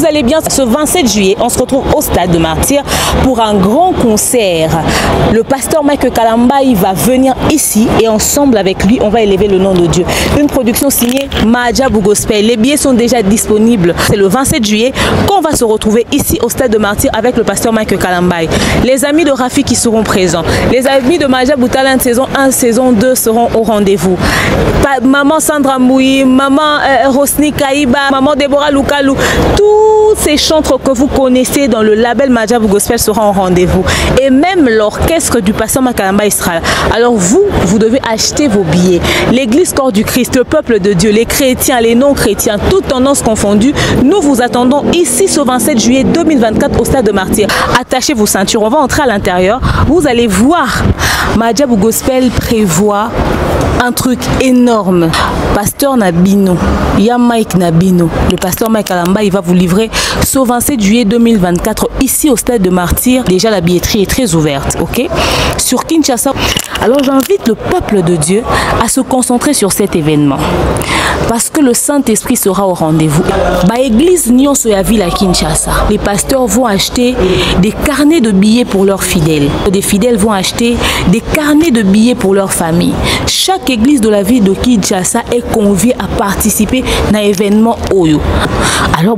vous allez bien. Ce 27 juillet, on se retrouve au Stade de Martyrs pour un grand concert. Le pasteur Mike Kalambai va venir ici et ensemble avec lui, on va élever le nom de Dieu. Une production signée Majabu Gospel. Les billets sont déjà disponibles. C'est le 27 juillet qu'on va se retrouver ici au Stade de Martyrs avec le pasteur Mike Kalambai. Les amis de Rafi qui seront présents. Les amis de Majabu Talent saison 1, saison 2 seront au rendez-vous. Maman Sandra Moui, maman Rosni Kaïba, maman Deborah Lukalu, tous ces chantres que vous connaissez dans le label Majabu Gospel seront au rendez-vous. Et même l'orchestre du pasteur Makalamba Israël. Alors vous devez acheter vos billets. L'église Corps du Christ, le peuple de Dieu, les chrétiens, les non-chrétiens, toutes tendances confondues, nous vous attendons ici ce 27 juillet 2024 au Stade de Martyrs. Attachez vos ceintures, on va entrer à l'intérieur. Vous allez voir, Majabu Gospel prévoit un truc énorme. Pasteur Nabino, Yam Mike Nabino, le pasteur Mike Kalamba, il va vous livrer ce 27 juillet 2024 ici au Stade de Martyrs. Déjà la billetterie est très ouverte, ok? Sur Kinshasa. Alors j'invite le peuple de Dieu à se concentrer sur cet événement parce que le Saint-Esprit sera au rendez-vous. Bah église Nyonso ya ville à Kinshasa. Les pasteurs vont acheter des carnets de billets pour leurs fidèles. Des fidèles vont acheter des carnets de billets pour leur famille. Chaque église de la ville de Kinshasa est conviée à participer à un événement Oyo. Alors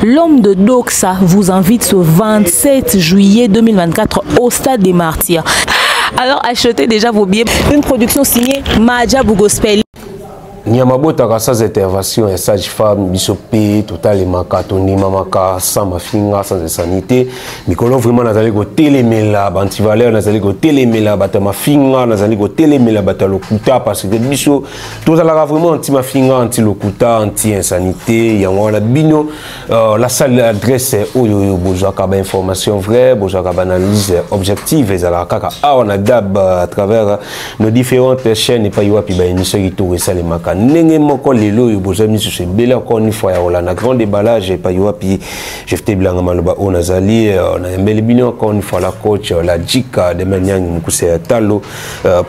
l'homme de Doxa vous invite ce 27 juillet 2024 au Stade des Martyrs. Alors achetez déjà vos billets. Une production signée Majabu Gospel. Nyamabota sans intervention et sage-femme bisopé total et makatoni mamaka sans mafinga sans sanité mikolo vraiment nazali ko telemela bantivaleur nazali ko telemela bata mafinga nazali ko telemela bata lokuta parce que biso tous ala vraiment anti mafinga anti lokuta anti insanité yango la bino la salle adresse oyo bozo ka ba information vraie bozo ka ba analyse objective ezala kaka on a dab à travers nos différentes chaînes et pas yoa pi ba émission qui tout ça les maka nenge moko lelo yo bozami sur ces belle encore une fois ya na grand déballage et pas yoapi je fais blanc maloba on azali on a mbele bino encore une fois la coach la jika de maniang mukuse talo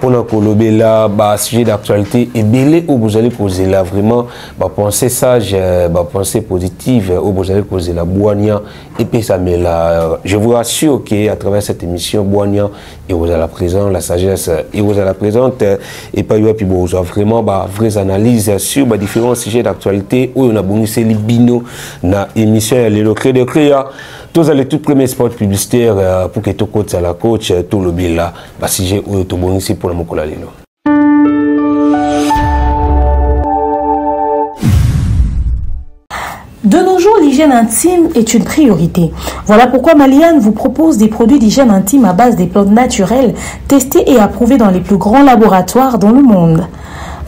pour na kolobela ba sujet d'actualité et belé où vous allez causer là vraiment ba penser sage ba pensée positive où vous allez causer la boania et puis ça mais là je vous rassure que à travers cette émission boania et vous à la présence la sagesse et vous à la présente et pas yoapi vous vraiment ba vraies analyses sur différents sujets d'actualité où on a bonissé les bino na émission le clé de créa tous les tout premiers spots publicitaires pour que tout coach à la coach tout le bila ba sujet où to bonissé pour la mokola lelo. De nos jours, l'hygiène intime est une priorité. Voilà pourquoi Maliane vous propose des produits d'hygiène intime à base des plantes naturelles testés et approuvés dans les plus grands laboratoires dans le monde.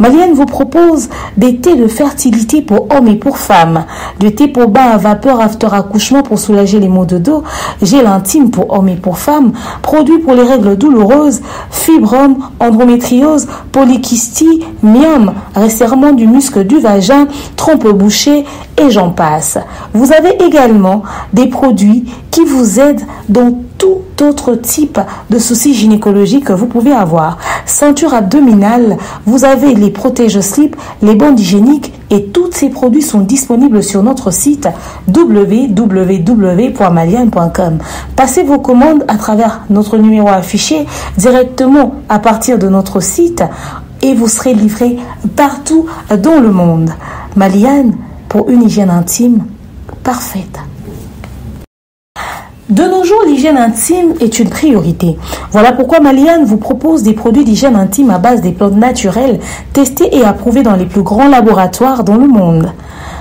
Maliane vous propose des thés de fertilité pour hommes et pour femmes, du thé pour bain à vapeur after accouchement pour soulager les maux de dos, gel intime pour hommes et pour femmes, produits pour les règles douloureuses, fibrome, endométriose, polykystie, myome, resserrement du muscle du vagin, trompe bouchée et j'en passe. Vous avez également des produits qui vous aident dans tout autre type de soucis gynécologiques que vous pouvez avoir. Ceinture abdominale, vous avez les protège-slip, les bandes hygiéniques et tous ces produits sont disponibles sur notre site www.maliane.com. Passez vos commandes à travers notre numéro affiché directement à partir de notre site et vous serez livré partout dans le monde. Maliane, pour une hygiène intime parfaite. De nos jours, l'hygiène intime est une priorité. Voilà pourquoi Maliane vous propose des produits d'hygiène intime à base des plantes naturelles testés et approuvés dans les plus grands laboratoires dans le monde.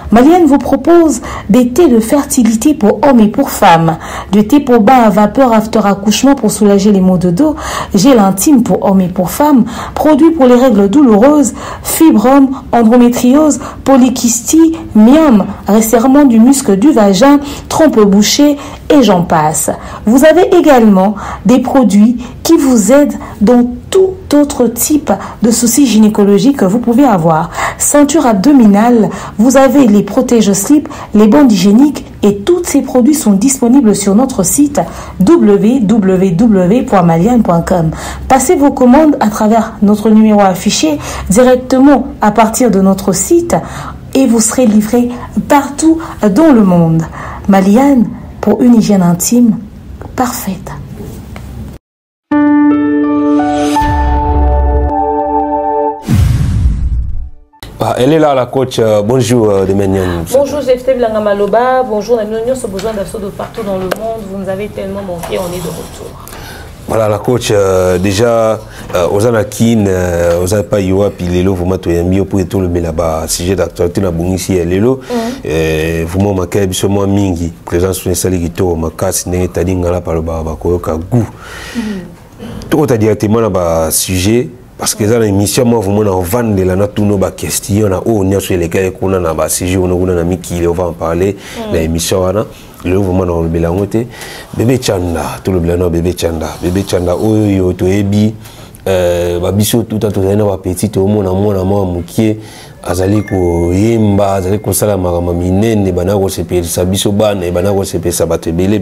Maliane vous propose des thés de fertilité pour hommes et pour femmes, du thé pour bain à vapeur after accouchement pour soulager les maux de dos, gel intime pour hommes et pour femmes, produits pour les règles douloureuses, fibrome, endométriose, polykystie, myome, resserrement du muscle du vagin, trompe bouchée et j'en passe. Vous avez également des produits qui vous aident dans tout autre type de soucis gynécologiques que vous pouvez avoir. Ceinture abdominale, vous avez les protège-slip, les bandes hygiéniques et tous ces produits sont disponibles sur notre site www.maliane.com. Passez vos commandes à travers notre numéro affiché directement à partir de notre site et vous serez livré partout dans le monde. Maliane, pour une hygiène intime parfaite. Elle est là, la coach. Bonjour, Demenian. Bonjour, Jefté Blanga Maloba. Bonjour, Namino ce besoin d'assaut de partout dans le monde. Vous nous avez tellement manqué, on est de retour. Voilà, la coach. Déjà, aux Anakin, aux Alpaïwa, puis Lelo, vous m'avez mis pour tout le là-bas. Sujet d'actualité, na ici, Lelo. Vous m'avez marqué, moi, Mingi. Présence sur les saliguito, ma casse, n'est pas d'ingala par le babakoyoka goût. Tout est directement là-bas, sujet. Parce que dans l'émission, moi, vous m'en vendez là, tous nos questions, on a sur lesquelles on a un sujet, on a un ami qui va en parler. L'émission, le vous m'en avez la montée. Bébé Chanda, tout le blanc, bébé Chanda, oh, to ebi, babiso tout à tout, on a petit, au monde, mon moukier. Azali ko yemba azali ko sala makama minene banako sepelisa biso bana banako sepelisa bato belé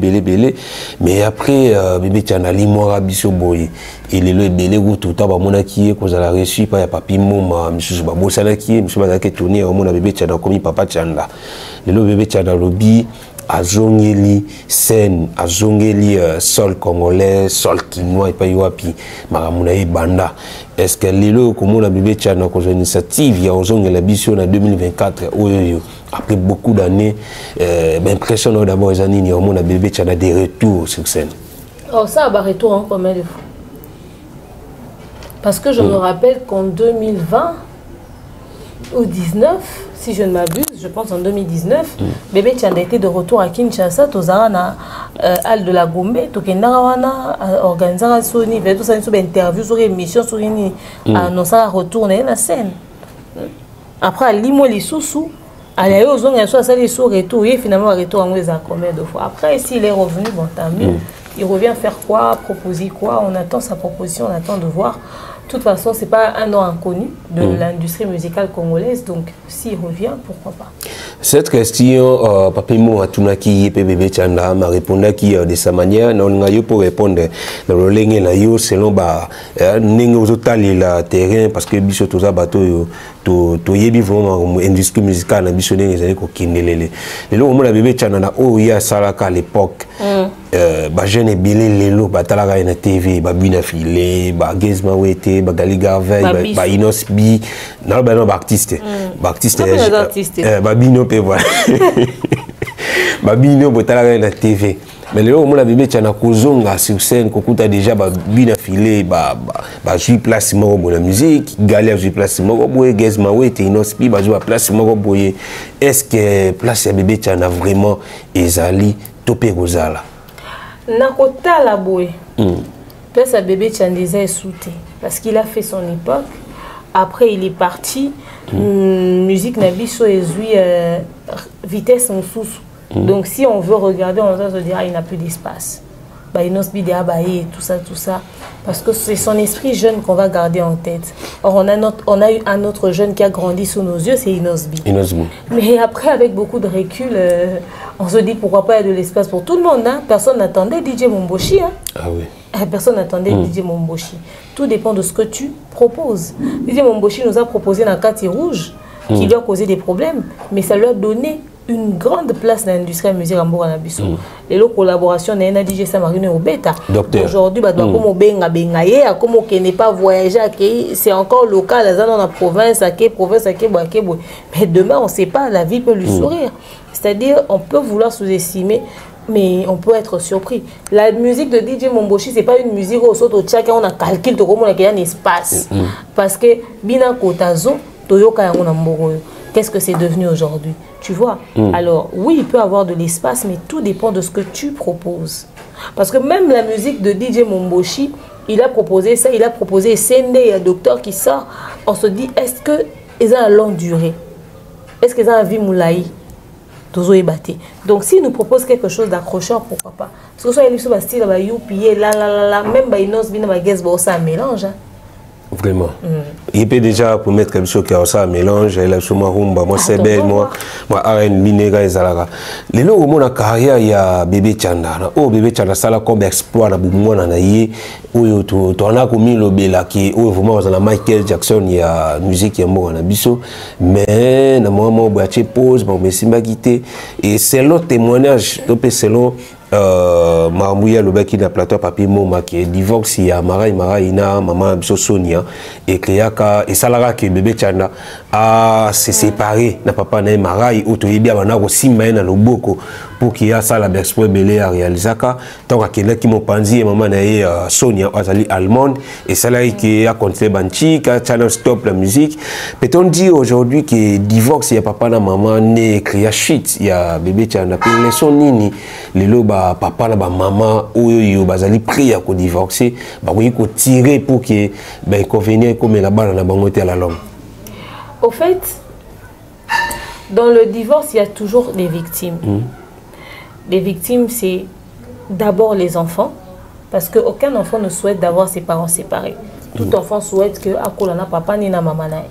mais après bébé Tchandali mora biso boye il est le belé kutu ta ba mona ki ko zala reçu pa ya papi moma misusu ba bosala ki misusu ba ke tourner au mona bébé Tchanda komi papa Tchanda le bébé Tchanda lobi azongeli scène azongeli sol congolais sol quinois et pas yoapi makamuna e banda. Est-ce que lelo comme on a bébé Tchana une initiative ya ozongela biso en 2024 après beaucoup d'années l'impression d'abord les années on a bébé Tchana des retours sur scène. Oh ça va retour en combien de fois? Parce que je me rappelle qu'en 2020 ou 19 si je ne m'abuse, je pense en 2019, bébé Tchanda était de retour à Kinshasa, Tozarana, Al de la Gombe, Tokendarawana, organisé à Sony, tout ça, une interview sur émission, sur une annonce à retourner la scène. Après, à Limo Lissoussou, à la Yozon, il y a soit ça, les sous retour, et finalement, retour en Ouéza combien de fois. Après, s'il est revenu, bon, tant mieux. Il revient faire quoi, proposer quoi, on attend sa proposition, on attend de voir. De toute façon, ce n'est pas un nom inconnu de l'industrie musicale congolaise, donc s'il revient, pourquoi pas. Cette question, Papi Mo Atunaki, bébé Tchanda, m'a répondu de sa manière, non, on a eu pour répondre dans le ligne selon le terrain, parce que biso tout ça bateau to yebi vraiment industrie musicale ambitionné les années ko kindelele lelo on a bébé Tchanda o ya salaka à l'époque ba jeune bilé lelo batalaka na TV ba bina filé ba Gezma Wete ba Gali Garvey ba Inos B na ba no ba artiste ba bino pe voilà ba bino batalaka na TV. Mais le moment où bébé Tchana kozonga sur scène, kokuta déjà ba bina filé, ba jouer place moko la musique, galère jouer place moko boye, Gezma Wete Inospi ba jouer place moko boye. Est-ce que place ya bébé Tchana vraiment ezali topé kozala? Nakota la boye. Place ya bébé Tchana est souté parce qu'il a fait son époque. Après il est parti. Musique nabiso ezui vitesse en sous. Donc si on veut regarder, on va se dire il n'a plus d'espace. Inosbi et tout ça. Parce que c'est son esprit jeune qu'on va garder en tête. Or on a eu un autre jeune qui a grandi sous nos yeux, c'est Inosbi. Mais après, avec beaucoup de recul, on se dit pourquoi pas il y a de l'espace pour tout le monde. Hein? Personne n'attendait DJ Momboshi. Hein? Ah oui. Personne n'attendait DJ Momboshi. Tout dépend de ce que tu proposes. DJ Momboshi nous a proposé un Kati Rouge qui lui a causé des problèmes, mais ça lui a donné une grande place dans l'industrie de la musique en Bouranabiso. Les collaborations n'a DJ Samarino au bêta. Aujourd'hui, comme on benga comme on n'est pas voyagé, c'est encore local dans la province, mais demain on ne sait pas, la vie peut lui sourire. C'est-à-dire, on peut vouloir sous-estimer, mais on peut être surpris. La musique de DJ Momboshi, c'est pas une musique où on a calculé comment il y a un espace. Parce que Bina Kotazo, Toyoka Yangonamboro. Qu'est-ce que c'est devenu aujourd'hui? Tu vois? Alors, oui, il peut avoir de l'espace, mais tout dépend de ce que tu proposes. Parce que même la musique de DJ Momboshi, il a proposé ça, il a proposé Sende, il y a Docteur qui sort. On se dit, est-ce qu'ils ont une longue durée? Est-ce qu'ils ont une vie moulaï? Donc, s'il nous propose quelque chose d'accrocheur, pourquoi pas? Parce que soit il y a style, même Inos, ça mélange. Vraiment. Il peut déjà pour mettre quelque chose qui a ça mélange, il a sûrement rumba, moi c'est belle, moi R&B minega et zalaga. Les lots où mon carrière il y a bébé Chanda. Oh bébé Chanda ça là comme exploit na boumou na naie où tu en as commis le bela qui où vraiment dans Michael Jackson il y a musique qui est mort na biso mais na moment boîtier pause bon mais simba quitté et c'est l'autre témoignage donc c'est l'autre Maramouya le bec qui na plateau papier moma qui est divorce il y a Mara ina maman biso Sonia et Kriaka et Salara que bébé Chanda a se séparé na papa na Mara ou to yebia bana ko simba na loboko pour qu'il y a ça la Bexpo belé à réalisaka tant que qui mon panzi et maman na Sonia azali allemande et Salara qui a continué banchika channel stop la musique peut-on dire aujourd'hui que divorce il y a papa na maman né Kriya shit il y a bébé Chanda pour les son nini les loba papa na ba maman oyo bazali prêt à divorcer ba ko tirer pour que ben inconvénient comme la balle na bango te la longue. Au fait dans le divorce il y a toujours des victimes. Les victimes c'est d'abord les enfants parce que aucun enfant ne souhaite d'avoir ses parents séparés. Tout enfant souhaite que akolana papa ni na maman na.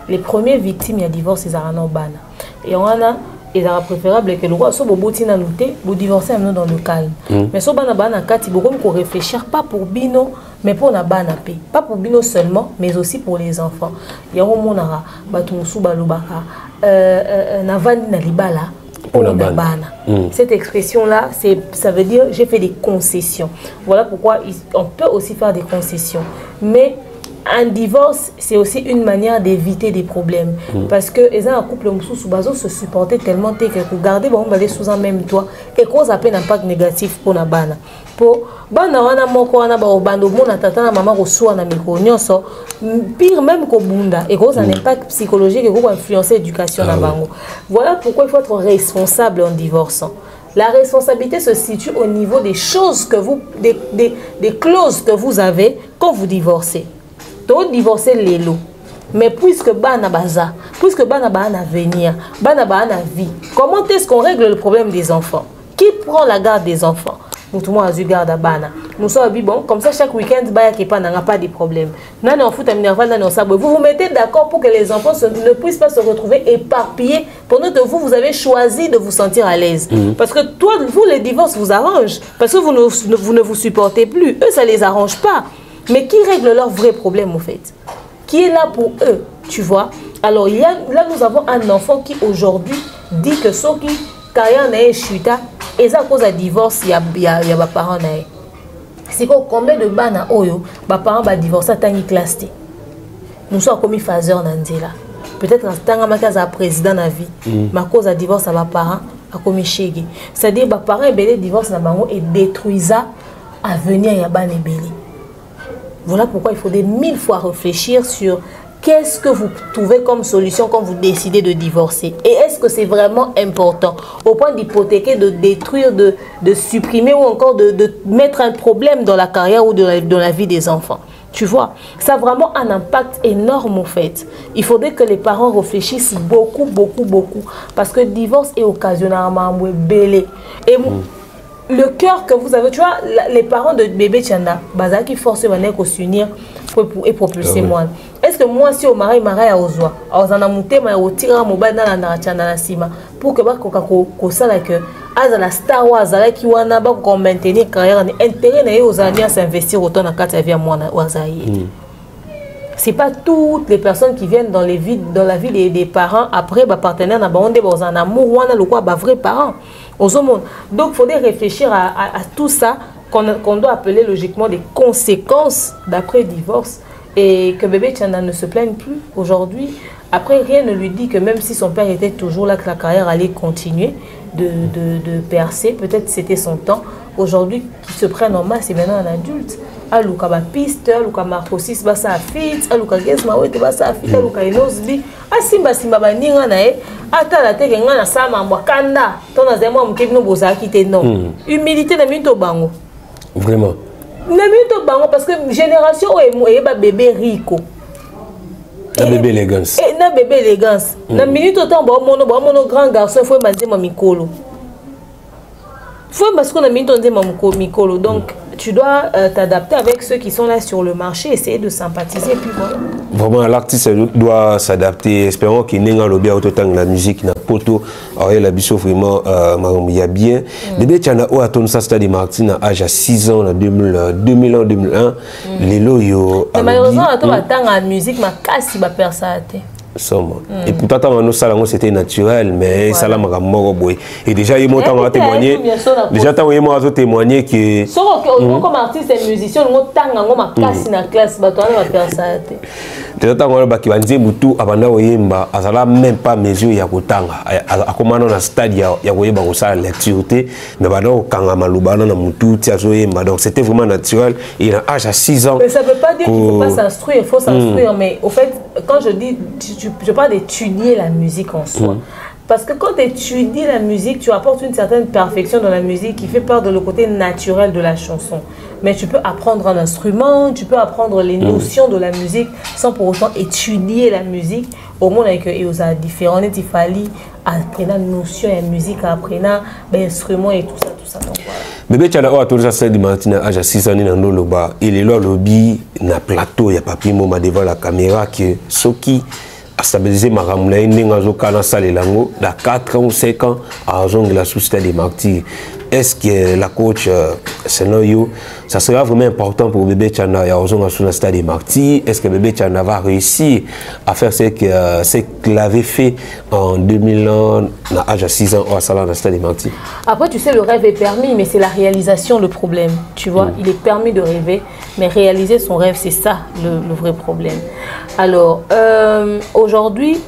Les premières victimes il y a divorce ils arana bana et on a il est préférable que le roi soit boboti na lutter vous divorcer dans le calme mais so bana bana kati beaucoup qu'on réfléchir pas pour bino mais pour na bana paix pas pour bino seulement mais aussi pour les enfants il y a monara batu musu balubaka na vandi na libala pour na bana cette expression là c'est ça veut dire j'ai fait des concessions voilà pourquoi on peut aussi faire des concessions mais un divorce, c'est aussi une manière d'éviter des problèmes. Parce que les un couple se supporter tellement que vous gardez bon aller sous un même toit et cause à peine un impact négatif pour la bana. Pour bana wana moko wana ba obando mona tata na maman reçoit na miko nyonso pire même ko bunda et cause un impact psychologique et ko influencer l'éducation na bango. Voilà pourquoi il faut être responsable en divorçant. La responsabilité se situe au niveau des choses que vous des clauses que vous avez quand vous divorcez. Donc divorcer les lots. Mais puisque bana baza, puisque bana bana venir, bana bana vie, comment est-ce qu'on règle le problème des enfants? Qui prend la garde des enfants? Tout le monde a eu garde à bana. Nous sommes bon, comme ça chaque week-end, baya qui n'a pas de problème. Vous vous mettez d'accord pour que les enfants ne puissent pas se retrouver éparpillés pendant que vous avez choisi de vous sentir à l'aise. Parce que toi, vous, les divorces vous arrangent. Parce que vous ne vous supportez plus. Eux, ça ne les arrange pas. Mais qui règle leurs vrais problèmes, en fait? Qui est là pour eux, tu vois? Alors, là, nous avons un enfant qui, aujourd'hui, dit que ce qui, quand il y a chuta, et ça, à cause d'un divorce, il y a des parents. C'est combien de bana oyo, les parents vont divorcer tant qu'ils classent. Nous sommes comme phaseur Nandela. Peut-être tant que un président na vie, mais à cause d'un divorce, les parents a commis chégué. C'est-à-dire que les parents belé divorce na bango et détruisent l'avenir ya ban belé. Voilà pourquoi il faut des 1000 fois réfléchir sur qu'est-ce que vous trouvez comme solution quand vous décidez de divorcer. Et est-ce que c'est vraiment important au point d'hypothéquer, de détruire, de supprimer ou encore de mettre un problème dans la carrière ou dans la vie des enfants. Tu vois, ça a vraiment un impact énorme au fait. Il faudrait que les parents réfléchissent beaucoup. Parce que le divorce est occasionnellement belé. Et le cœur que vous avez, tu vois, les parents de bébé Chanda, qui forcent à s'unir et propulser moi. Est-ce que moi, si au mari à Ozoa, on a monté, mais au tir mon bal dans la Chanda la Sima, pour que ça que la Star Wars, qui wana ba qu'on maintenir carrière, intérêt aux années à s'investir autant dans la vie à moi c'est pas toutes les personnes qui viennent dans la vie des parents après partenaire dans un amour ou un vrai parent. Donc il faudrait réfléchir à tout ça qu'on doit appeler logiquement des conséquences d'après divorce et que bébé Chanda ne se plaigne plus aujourd'hui. Après rien ne lui dit que même si son père était toujours là, que la carrière allait continuer de percer, peut-être c'était son temps. Aujourd'hui, qui se prennent en main, c'est maintenant un adulte. Aluka ba piste, aluka marcosis ba sa fit, aluka gesma wete ba sa fit, aluka enosbi, simba ba ninga na e, ata la teke nga na sama mbakanda, tona zemo mkebi no bozaki te non. Humilité na minto bango. Vraiment. Na minto bango parce que génération o ba bébé rico. Na bébé élégance. Na bébé élégance. Na minute autant ba mono grand garçon faut manzi ma mikolo. Faut parce qu'on a mis ton mikolo donc tu dois t'adapter avec ceux qui sont là sur le marché, essayer de sympathiser, puis voilà. Vraiment, l'artiste doit s'adapter. Espérons qu'il n'ait pas le bien autant que la musique n'a poto. Alors, il a vraiment il y a bien. Bébé, tu as un ça stade Martin à âge à 6 ans, en 2000 ans, 2001. Les loyaux. Malheureusement, tu as la musique, ma casse, il va faire ça. Et pourtant, c'était naturel, mais ça l'a marqué. Et déjà, il m'a témoigné. Déjà, il m'a témoigné que. Comme artiste et musicien, on a ma casse dans la classe, on va faire ça. Déjà, quand on a dit que Abanda Oyemba, a même pas mesure ya kotanga. A comment on a stade ya Oyemba au sa lecture, mais Abanda Kanga Malubana na mutu tia Oyemba. Donc c'était vraiment naturel. Il a âge à 6 ans. Mais ça ne veut pas dire qu'il ne faut pas s'instruire, il faut s'instruire. Mais au fait, quand je dis, je parle d'étudier la musique en soi. Parce que quand tu étudies la musique, tu apportes une certaine perfection dans la musique qui fait part de le côté naturel de la chanson. Mais tu peux apprendre un instrument, tu peux apprendre les notions de la musique sans pour autant étudier la musique. Au monde avec eux, il y a différents, il fallait apprendre la notion de la musique, apprendre l'instrument et tout ça. Donc, voilà. Bébé, tu as autorisé ça de Martina à 6 ans dans le bas. Il est là, le lobby, na plateau, il y a papier, moi, devant la caméra, que ce qui a stabilisé ma ramona, il y a un salle lango, dans 4 ans ou 5 ans, à la société des martyrs. Est-ce que la coach, selon ça sera vraiment important pour Bébé Tchana à la société des martyrs? Est-ce que Bébé Tchana va réussir à faire ce qu'il avait fait en 2000 ans, à l'âge de 6 ans, à la société des martyrs? Après, tu sais, le rêve est permis, mais c'est la réalisation le problème. Tu vois, il est permis de rêver, mais réaliser son rêve, c'est ça le vrai problème. Alors, aujourd'hui,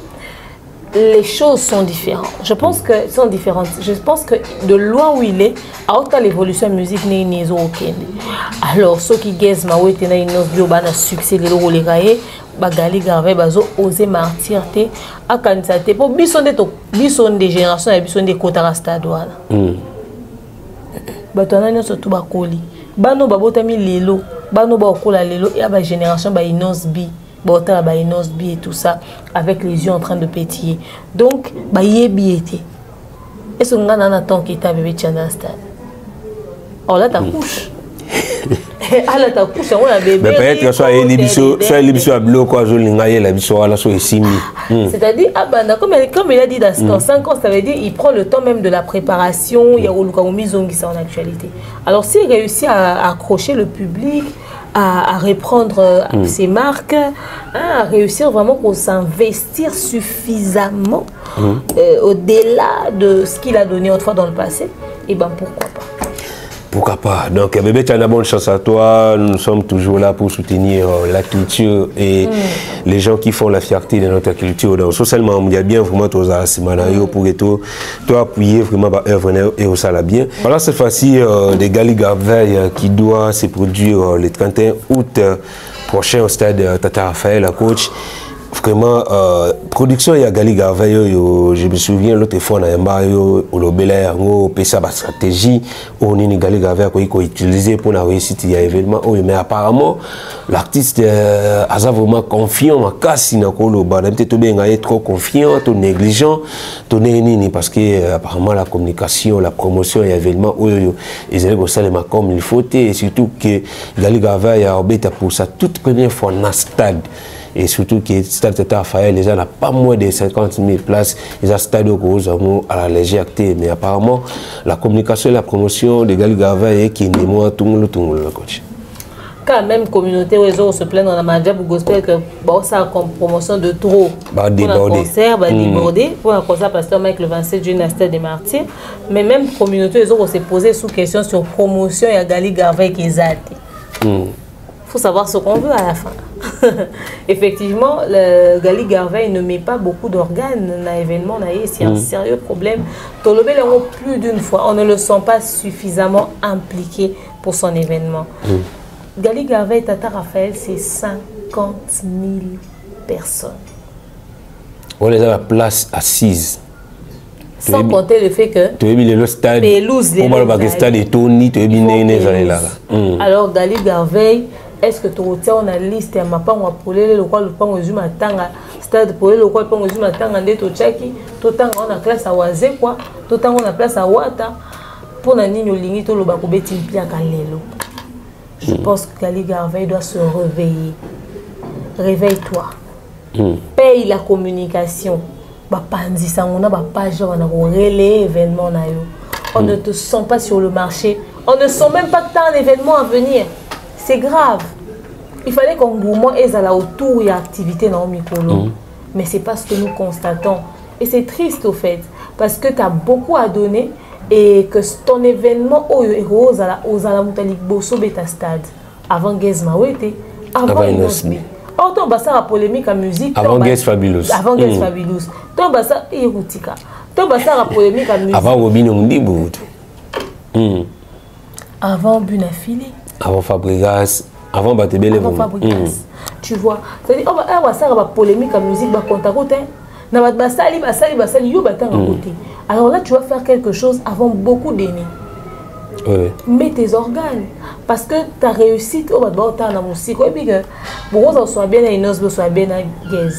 les choses sont différentes. Je pense que sont différentes. Je pense que de loin où il est, à autant l'évolution musique n'est ni aucune. Alors ceux qui gagnent ma ouete na inos bio bana succès le rôle gaé, bagali garvé bazo oser martyr te à candidater pour bison des générations et bison des quotas stade voilà. Batona nyo surtout bakoli. Bano babotami lelo, bano ba okola lelo et ba génération ba inos bi. Et tout ça, avec les yeux en train de pétiller. Donc, est-ce qu'on a un attend qui t'a bébé Tchana stade? Oh là, ta couche. Ah là, ta couche, on a bébé. Mais peut-être que soit l'émission à bloc, quoi, je l'ai la mission à la chose c'est-à-dire, comme il a dit dans 5 ans, ça veut dire il prend le temps même de la préparation, il y a en actualité. Alors, s'il réussit à accrocher le public, à reprendre ses marques, à réussir vraiment pour s'investir suffisamment au-delà de ce qu'il a donné autrefois dans le passé, et ben pourquoi pas. Pourquoi pas? Donc, Bébé, tu as une bonne chance à toi. Nous sommes toujours là pour soutenir la culture et les gens qui font la fierté de notre culture. Donc, socialement, il y a bien vraiment tous à Simanayo pour toi appuyer vraiment et au ça bien. Voilà, cette fois-ci, des Gali Garveil qui doit se produire le 31 août prochain au stade Tata Raphaël, la coach. Vraiment, production, il y a Gali Garveil, je me souviens l'autre fois, on a le Belair, on a sa stratégie, on a Gali Garveil qu'on a utilisé pour la réussite de l'événement. Mais apparemment, l'artiste a vraiment confiant, peut-être bien trop confiant, trop négligent, parce que apparemment la communication, la promotion et l'événement, ils allaient ça comme il faut, et surtout que Gali Garveil a pour sa toute première fois dans le stade. Et surtout que le stade Tata Raphaël, les gens n'ont pas moins de 50 000 places. Ils ont un stade à la légèreté. Mais apparemment, la communication et la promotion de Gali Garveil qui est moins tout le coach. Quand même, communauté, ils se plaignent dans la magie pour gospel que ça a comme promotion de trop. Pour un concert, débordé. Pour un concert, Pasteur Mike le 27 juin à Stade des Martyrs. Mais même communauté, ils ont se posé sous question sur promotion et Gali Garveil qui est zaté. Il faut savoir ce qu'on veut à la fin. Effectivement, le Gali Garveil ne met pas beaucoup d'organes dans l'événement. C'est un sérieux problème. Plus d'une fois, on ne le sent pas suffisamment impliqué pour son événement. Gali Garveil, Tata Raphaël, c'est 50 000 personnes. On les a la place assise. Sans compter le fait que le stade est Tony, alors Gali Garveil, est-ce que tu retiens on a liste ma pas on a polé le quoi le pas on zoom tanga stade polé le quoi le pas on zoom tanga ndeto chaki tout temps on a classe à Wazé quoi tout temps on a place à Wata pour na nini olingi to loba ko beti mpia kalelo Je pense que Gali Garvey doit se réveiller. Réveille-toi. Paye la communication. On a page, on a relais événement. On ne te sent pas sur le marché. On ne sent même pas que tu as un événement à venir. C'est grave. Il fallait qu'on gourmand ait autour et activité dans le micro. Mais ce n'est pas ce que nous constatons. Et c'est triste au fait. Parce que tu as beaucoup à donner et que ton événement aux Alamutalik Bosso Beta Stade avant Gezma, avant Inosbi. Or, tu as la polémique en musique. Avant Gez Fabulous. Avant Gez Fabulous. Tu as la polémique en musique. Avant Robin Ondibou. Avant Bunafili. Avant Fabregas. Avant Batebele. Avant Fabregas. Tu vois. C'est-à-dire, on va faire la polémique en musique. Alors là, tu vas faire quelque chose avant beaucoup d'années. Oui. Mets tes organes. Parce que ta réussite, on va te voir dans la musique. Et puis, pour qu'on soit bien à Inosbe, soit bien à Gez.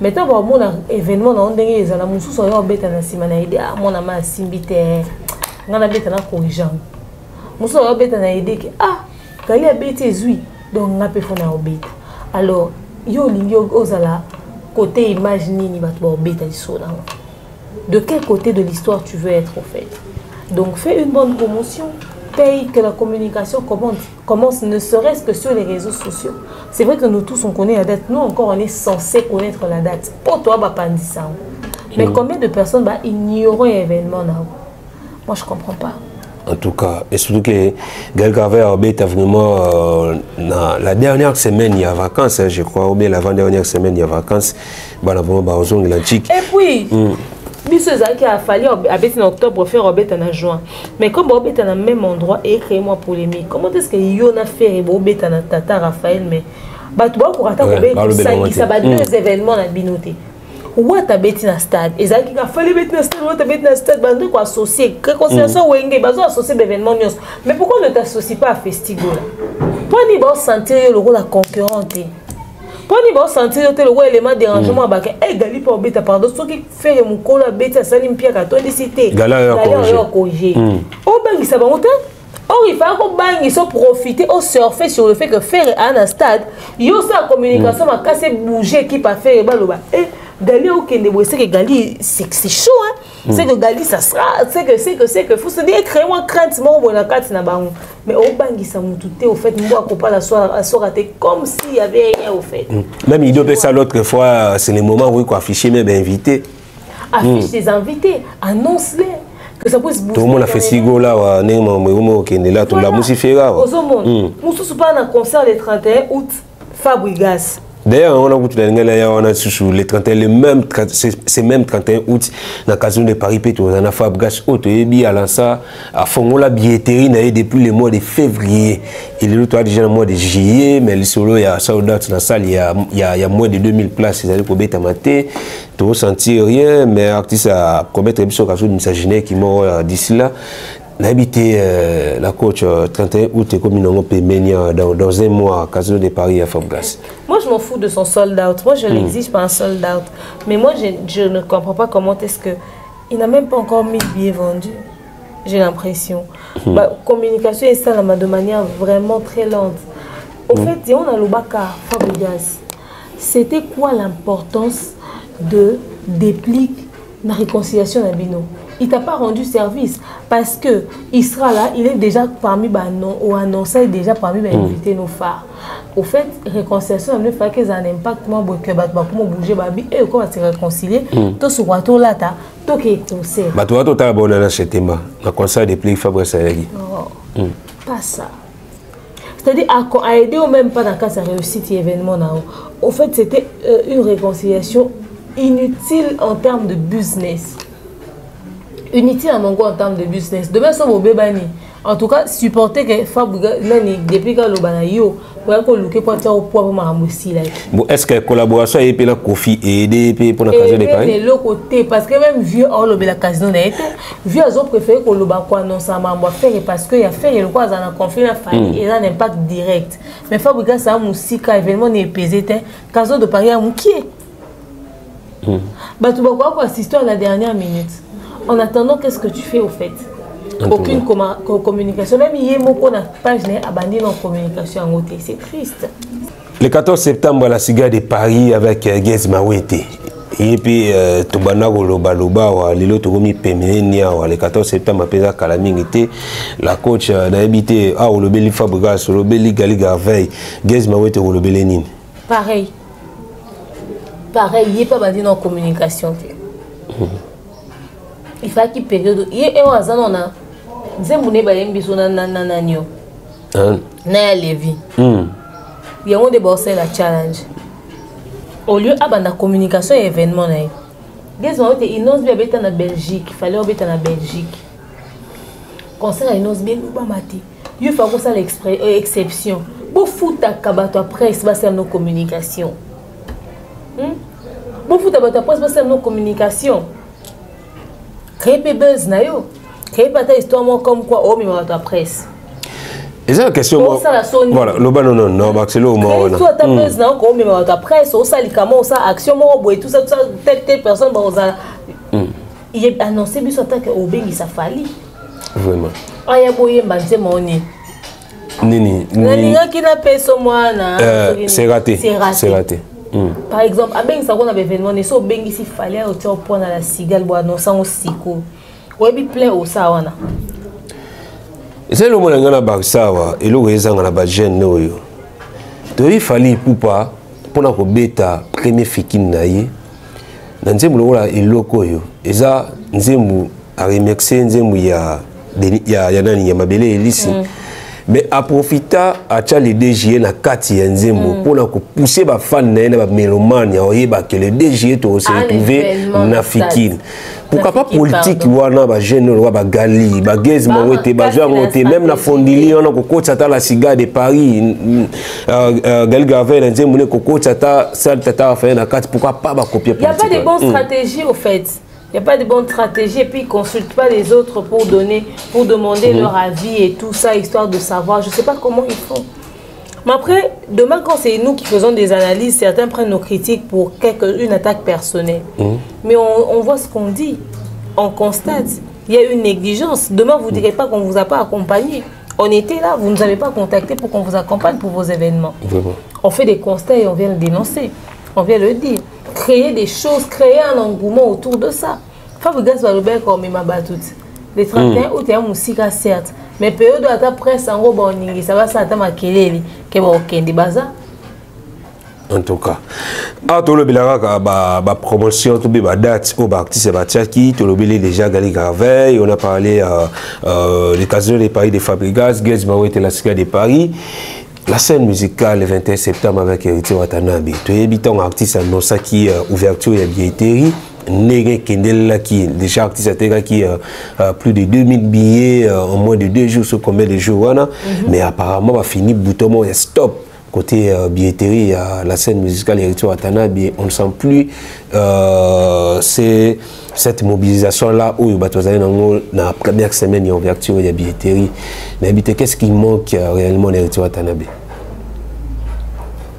Maintenant, pour mon événement, on a des gens qui sont bêtes à Simana. Mon ami a simbité. On a bêtes à corrigeant. Mon soeur a bêtes à aider. Ah, quand il y a bêtes, oui. Donc, on a pu faire un bête. Alors, yo lingo ozala côté image nini va te bêtes à l'histoire. De quel côté de l'histoire tu veux être au fait? Donc, fais une bonne promotion. Paye que la communication commence ne serait-ce que sur les réseaux sociaux. C'est vrai que nous tous, on connaît la date. Nous, encore, on est censé connaître la date. Pour toi, pas dit ça. Mais combien de personnes ignorent un événement là? Moi, je ne comprends pas. En tout cas, et surtout que Gali Garvey a vraiment la dernière semaine, il y a vacances, je crois, ou bien l'avant-dernière semaine, il y a vacances. Et puis, qui a fallu en octobre faire Robert en juin. Mais comme Robert en même endroit et créer moi polémique, comment est-ce que Yon a fait Robert en Tata Raphaël, mais tu vois pour attendre ça va deux événements dans binoté. Où tu as bêti dans le stade? Et ça qui a fallu bêti dans le stade, où tu as bêti dans le stade, tu as associé. Réconciliation ou engagé, tu as associé l'événement. Mais pourquoi ne t'associes pas à Festigo? Pour ne pas sentir le rôle de concurrente. Pour ne pas sentir le rôle d'élément dérangement, et Gali pour bêta, pardon, ceux qui font mon col à bêta, ça n'aime pas toi décider. Gali a corrigé. Oh, ben, ça va monter. Or, il faut profiter, au surfer sur le fait que faire un stade, il y a aussi la communication, ma casse bouger qui peut faire et Gali au Kende, c'est que Gali, c'est chaud, hein. C'est que Gali, ça sera, c'est que, faut se dire, créer un crainte, mais au bangi, ça m'a tout au fait, moi, qu'on parle à soi, comme s'il y avait rien au fait. Même il doit ça l'autre fois, c'est le moment où il faut afficher même invités. Affiche les invités, annonce-les. Que ça puisse booster. Tout le monde a fait sigo là, là, tout la musique fait là. Nous sommes pas dans un concert le 31 août, Fabregas. D'ailleurs, on a sur les 31, c'est même 31 août, dans le casino de Paris, on a Fabregas, Otoyebi, Alansa, à fond, la billetterie depuis le mois de février. Il est déjà le mois de juillet, mais le solo, il y a Saudat dans la salle, il y a moins de 2000 places, c'est-à-dire pour bêta maté, tu ne ressens rien, mais l'artiste a commettre un peu de misogynie qui mort d'ici là. On a habité la coach 31 août et comme dans un mois, casino de Paris à Fabregas. Moi, je m'en fous de son sold out. Moi, je l'exige pas un sold out. Mais moi, je ne comprends pas comment est-ce que il n'a même pas encore mis le billet vendu. J'ai l'impression. Communication est ça de manière vraiment très lente. Au fait, on a le Baka Fabregas. C'était quoi l'importance de déplique la réconciliation d'Abino? Il t'a pas rendu service parce que il sera là, il est déjà parmi ou annoncé déjà parmi les invités nos phares. Au fait, réconciliation, il faut qu'ils aient un impact comment bouger babi et comment se réconcilier. Tout ce retour là, tout qui est concert. Bah toi, tu as abonné à ce thème, le conseil des plis Fabrice Ayagi. Non, pas ça. C'est-à-dire à aider ou même pas dans le cas de sa réussite événement là. Au fait, c'était une réconciliation inutile en termes de business. Unité à mon goût en termes de business. Demain, ça va bébani. En tout cas, supporter que Fabregas, depuis que le banayo, pour que le pour faire au poids pour m'amoussi là. Bon, est-ce que la collaboration est la Kofi aider pour la casino de Paris? De l'autre côté, parce que même vieux hors le la casino n'a été, vieux ils ont préféré que le bas quoi non ça m'a faire parce que il y a fait le quoi dans un conflit la famille et un impact direct. Mais Fabregas ça moussi quand événement n'est pesé, casino de Paris a mouqué. Bah tu vois quoi cette histoire la dernière minute. En attendant, qu'est-ce que tu fais au fait? aucune communication. Même hier, mon page n'est abandonnée en communication en côté. C'est triste. Le 14 septembre, la cigare de Paris avec Gez Mawete. Et puis, Tobana Loba, Lilo Togomi Pemenia, le 14 septembre, Pesa Kalamingité, la coach n'a habité à Olobeli Fabregas, Olobeli Galiga Veille, Gez Mawete, Olobeli Nine. Pareil. Pareil, il n'y a pas abandonné en communication. Il faut qu'il période. Il y a un hasard, on a. Zemboune Bayembiso Nananio. Naya Lévi. Il y a un débat, c'est la challenge. Au lieu de la communication et événement, il n'ose bien être en Belgique. Il fallait être en Belgique. Concert, il n'ose bien nous mater. Il faut que ça l'exception. Pour foutre à Kabato après, c'est pas nos communications. Pour foutre à Kabato après, c'est pas nos communications. Créer des buzz, créer pas ta histoire comme quoi, oh, mais Kabato presse. Et c'est la question. Voilà, le ballon, non, c'est le mot. Soit ta buzz, non, comme mais Kabato presse, ou ça, les ça, action, tout ça, telle personne, il est annoncé, mais soit que au Bengi, ça fallait. Vraiment. Ah, il y a beau y embarquer mon nez. Nini. C'est raté. C'est raté. Par exemple, à Bengi, ça qu'on a événement, et so Bengi s'il fallait au top point à la cigale, boire non sans aussi court. Ouais, bien plein au ça, on a. C'est le moment où on a barsawa et le raison on a pas jeune noyo. Donc il fallait pour na ko beta premier fikin naïe. Dans nzembo la eloko yo. Eza nzembo a remercier nzembo ya nani ya mabele elisi. Mais à profiter à le DG na kati ya nzembo pour na ko pousser ba fan na ba mélomane ya oyeba que le DG to se retrouver na fikin. Pourquoi pas politique wana ba jeune wa ba gali ba Gez Mawete ba joa ngote même na fondili on a ko coach ata la cigare de Paris Gali Gavey na nzembo ne ko coach ata ça tata faire na kati pourquoi pas ba copier politique. Il y a pas de bonnes stratégies au fait. Il n'y a pas de bonne stratégie et puis ils ne consultent pas les autres pour demander leur avis et tout ça, histoire de savoir. Je ne sais pas comment ils font. Mais après, demain, quand c'est nous qui faisons des analyses, certains prennent nos critiques pour une attaque personnelle. Mais on voit ce qu'on dit, on constate. Il y a une négligence. Demain, vous ne direz pas qu'on ne vous a pas accompagné. On était là, vous ne nous avez pas contacté pour qu'on vous accompagne pour vos événements. Vraiment. On fait des constats et on vient le dénoncer. On vient le dire. Créer des choses, créer un engouement autour de ça. Fabregas va le bien comme ma batout. Les 31 août, il y a un musica certes. Mais période de la presse en gros, ça va s'attendre à quel est le bazar. En tout cas, tout le la promotion, tout le date au artiste qui tout le déjà Gali Gavey, on a parlé des casinos de Paris de Fabregas, Gez Mawete la cigare de Paris. La scène musicale le 21 septembre avec Héritier Watanabe. Tu es habitant artiste à qui ouverture et billetterie. Négé Kendela qui déjà artiste qui plus de 2000 billets en moins de 2 jours sur combien de jours mais apparemment va finir bouton et stop côté billetterie la scène musicale Héritier Watanabe on ne sent plus c'est cette mobilisation là où dans la première semaine il y a ouverture et billetterie mais qu'est-ce qui manque réellement Héritier Watanabe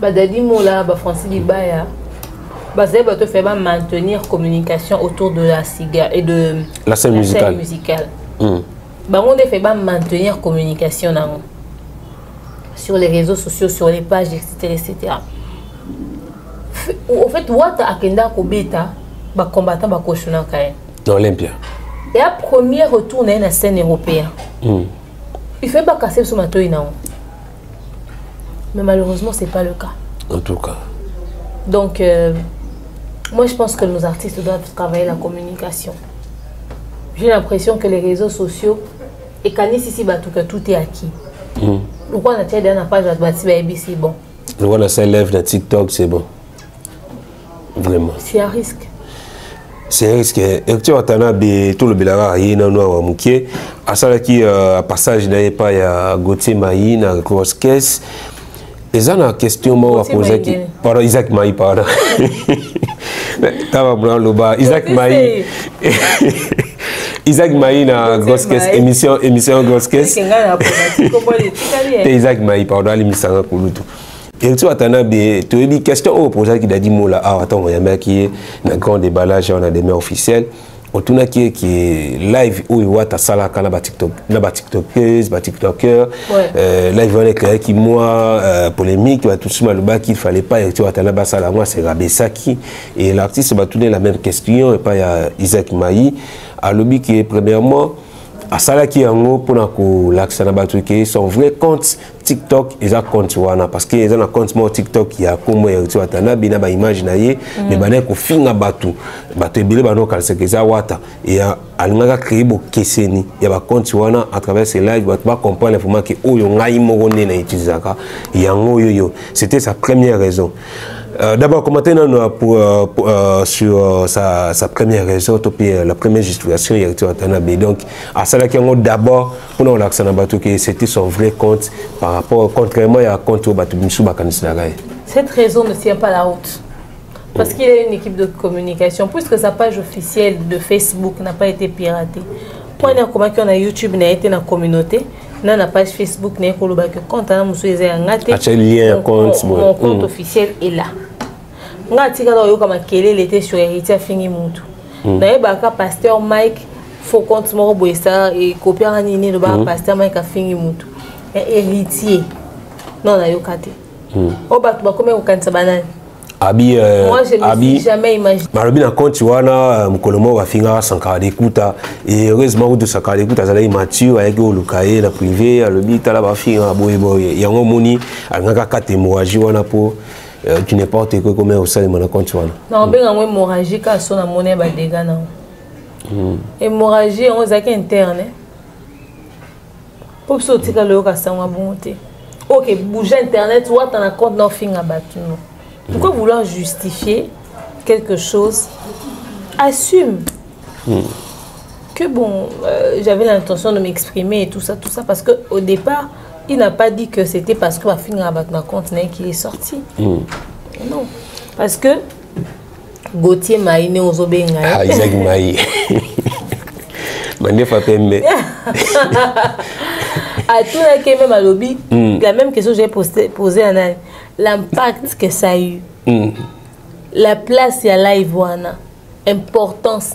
Dadi Mola Francis Libaya Basé te faire maintenir communication autour de la cigare et de la scène musicale. On fait maintenir communication sur les réseaux sociaux, sur les pages, etc. En fait, Wata Akenda Kobeta, combattant Bakoshuna Kayen. Dans l'Olympia. Et à premier retour dans la scène européenne. Il fait pas casser ce matin. Mais malheureusement, ce n'est pas le cas. En tout cas. Donc, moi, je pense que nos artistes doivent travailler la communication. J'ai l'impression que les réseaux sociaux, et quand ici, que tout est acquis. Pourquoi on a tiré dans la page de c'est bon. Pourquoi on a s'élève dans TikTok, c'est bon. Vraiment. C'est un risque. C'est un risque. Héritier Watanabe, tout le Bélara, il y a un noir à Mouké. À ça, qui à passage, il n'y a pas de Gauthier Maï, dans la grosse caisse. Et ça, la question que je poser qui pardon Isaac Maï pardon. Isaac Maï. Isaac Maï na grosse caisse émission grosse caisse. Isaac Maï pardon l'émission Kulutu. Héritier Watanabe, tu as dit question au projet qui a dit mola ah attends il y a mec qui est dans grand déballage on a des mails officiels. autour qui est live où il voit ta salle na ba TikTokeuse, ba TikToker, live on est qui moi polémique, va tout ce mal qu'il fallait pas et tu vois ta ba salle moi c'est Rabesaki et l'artiste va tourner la même question et pas il y a Isaac Maï à lobby qui est premièrement à ça qui est en haut pour l'accès à son vrai compte TikTok et un compte wana parce que ils ont un compte moi TikTok il y a comme tu vois tana bina ba image na ye mais bana ko finga batu ebele bano kalse que ça wata et alingaka créer bo keseni ya ba compte wana à travers ces lives ba comprendre l'information que oyo ngai moko ne na utilisaka yango yo c'était sa première raison. D'abord, commenter sur sa première raison, la première justification, donc à ça d'abord, pour nous que c'était son vrai compte par rapport, contrairement à un compte au Cette raison ne tient pas la route. Parce qu'il y a une équipe de communication, puisque sa page officielle de Facebook n'a pas été piratée. Pour nous, comment qu'on a YouTube n'a été dans la communauté, dans la page Facebook n'a pas été compte, mon compte officiel est là. Nga tika do yo kama kelele était sur héritier fingi mutu. Na yebaka pasteur Mike faut compte moko boyesa et copier nini le ba pasteur Mike a fingi mutu. Héritier. Non na yo kate. O ba tu ba comme okanisa banane. Abi moi je me suis jamais imaginé. Marobi na compte wana mukolomo wa finga sankara d'écoute et heureusement de sankara d'écoute azala immature avec o lukaye na privé alobi tala ba finga boye yango moni alanga ka témoignage wana pour tu n'importe quoi comme au sein de mon compte. Non, ben en hémorragie quand son a monnaie ba dégâts non. Hémorragie on zaki interne. Pour sortir le cas ça on bonté. OK, bouger internet ou t'en compte non fin abattu. Pourquoi vouloir justifier quelque chose? Assume. Que bon, j'avais l'intention de m'exprimer et tout ça parce que au départ il n'a pas dit que c'était parce que ma fille a battu ma compte qu'il est sorti. Non. Parce que Gauthier Maïné aux Obenga. Ah, Isaac Maï. Mané Fapembe. À tout le monde, même à lobby, la même question que j'ai posée à Nan. L'impact que ça a eu. La place et la live, importance,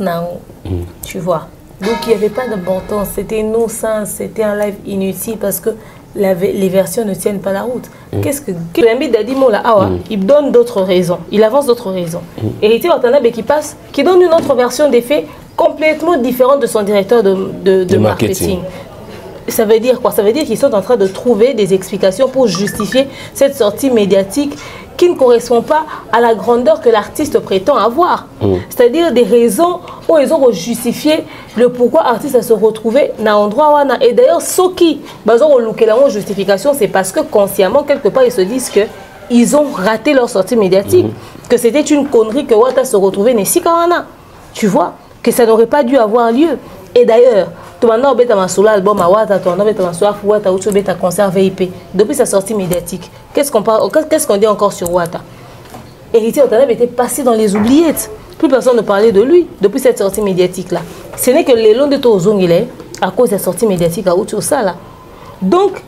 tu vois. Donc il n'y avait pas d'importance. C'était non-sens, c'était un live inutile parce que les versions ne tiennent pas la route. Qu'est-ce que l'ambit d'Adimo là, il donne d'autres raisons, il avance d'autres raisons. Héritier Watanabe qui donne une autre version des faits complètement différente de son directeur de marketing. Ça veut dire quoi? Ça veut dire qu'ils sont en train de trouver des explications pour justifier cette sortie médiatique qui ne correspond pas à la grandeur que l'artiste prétend avoir. C'est-à-dire des raisons où ils ont justifié le pourquoi l'artiste a se retrouvé dans l'endroit où. Et d'ailleurs, ceux qui ont justification, c'est parce que consciemment, quelque part, ils se disent qu'ils ont raté leur sortie médiatique, que c'était une connerie que Wata se retrouvait ici. Tu vois, que ça n'aurait pas dû avoir lieu. Et d'ailleurs, album concert VIP depuis sa sortie médiatique. Qu'est-ce qu'on dit encore sur Wata? Héritier Watanabe était passé dans les oubliettes. Plus personne ne parlait de lui depuis cette sortie médiatique là. Ce n'est que les longs de Tozongile à cause de la sortie médiatique à Outsala. Donc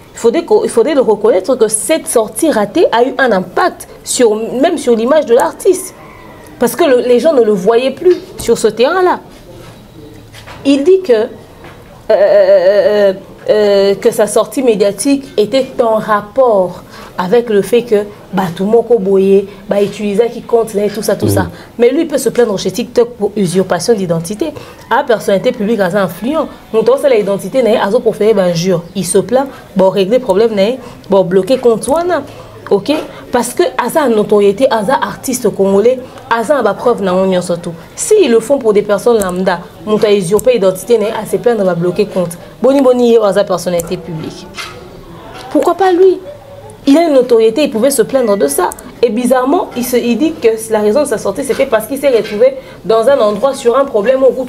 il faudrait le reconnaître que cette sortie ratée a eu un impact même sur l'image de l'artiste. Parce que les gens ne le voyaient plus sur ce terrain là. Il dit que sa sortie médiatique était en rapport avec le fait que tout le monde utilisait qui compte et tout ça. Mais lui il peut se plaindre chez TikTok pour usurpation d'identité. À personnalité publique assez influent. Nous avons l'identité pour faire injure. Il se plaint, régler le problème, bloquer compte. Ok, parce que Aza a notoriété, Aza artiste congolais, Aza a preuve dans l'union surtout. S'ils le font pour des personnes lambda, monta usurper l'identité, à se plaindre, va bloquer compte. Boni Aza personnalité publique. Pourquoi pas lui? Il a une notoriété, il pouvait se plaindre de ça. Et bizarrement, il dit que la raison de sa sortie, c'était parce qu'il s'est retrouvé dans un endroit sur un problème où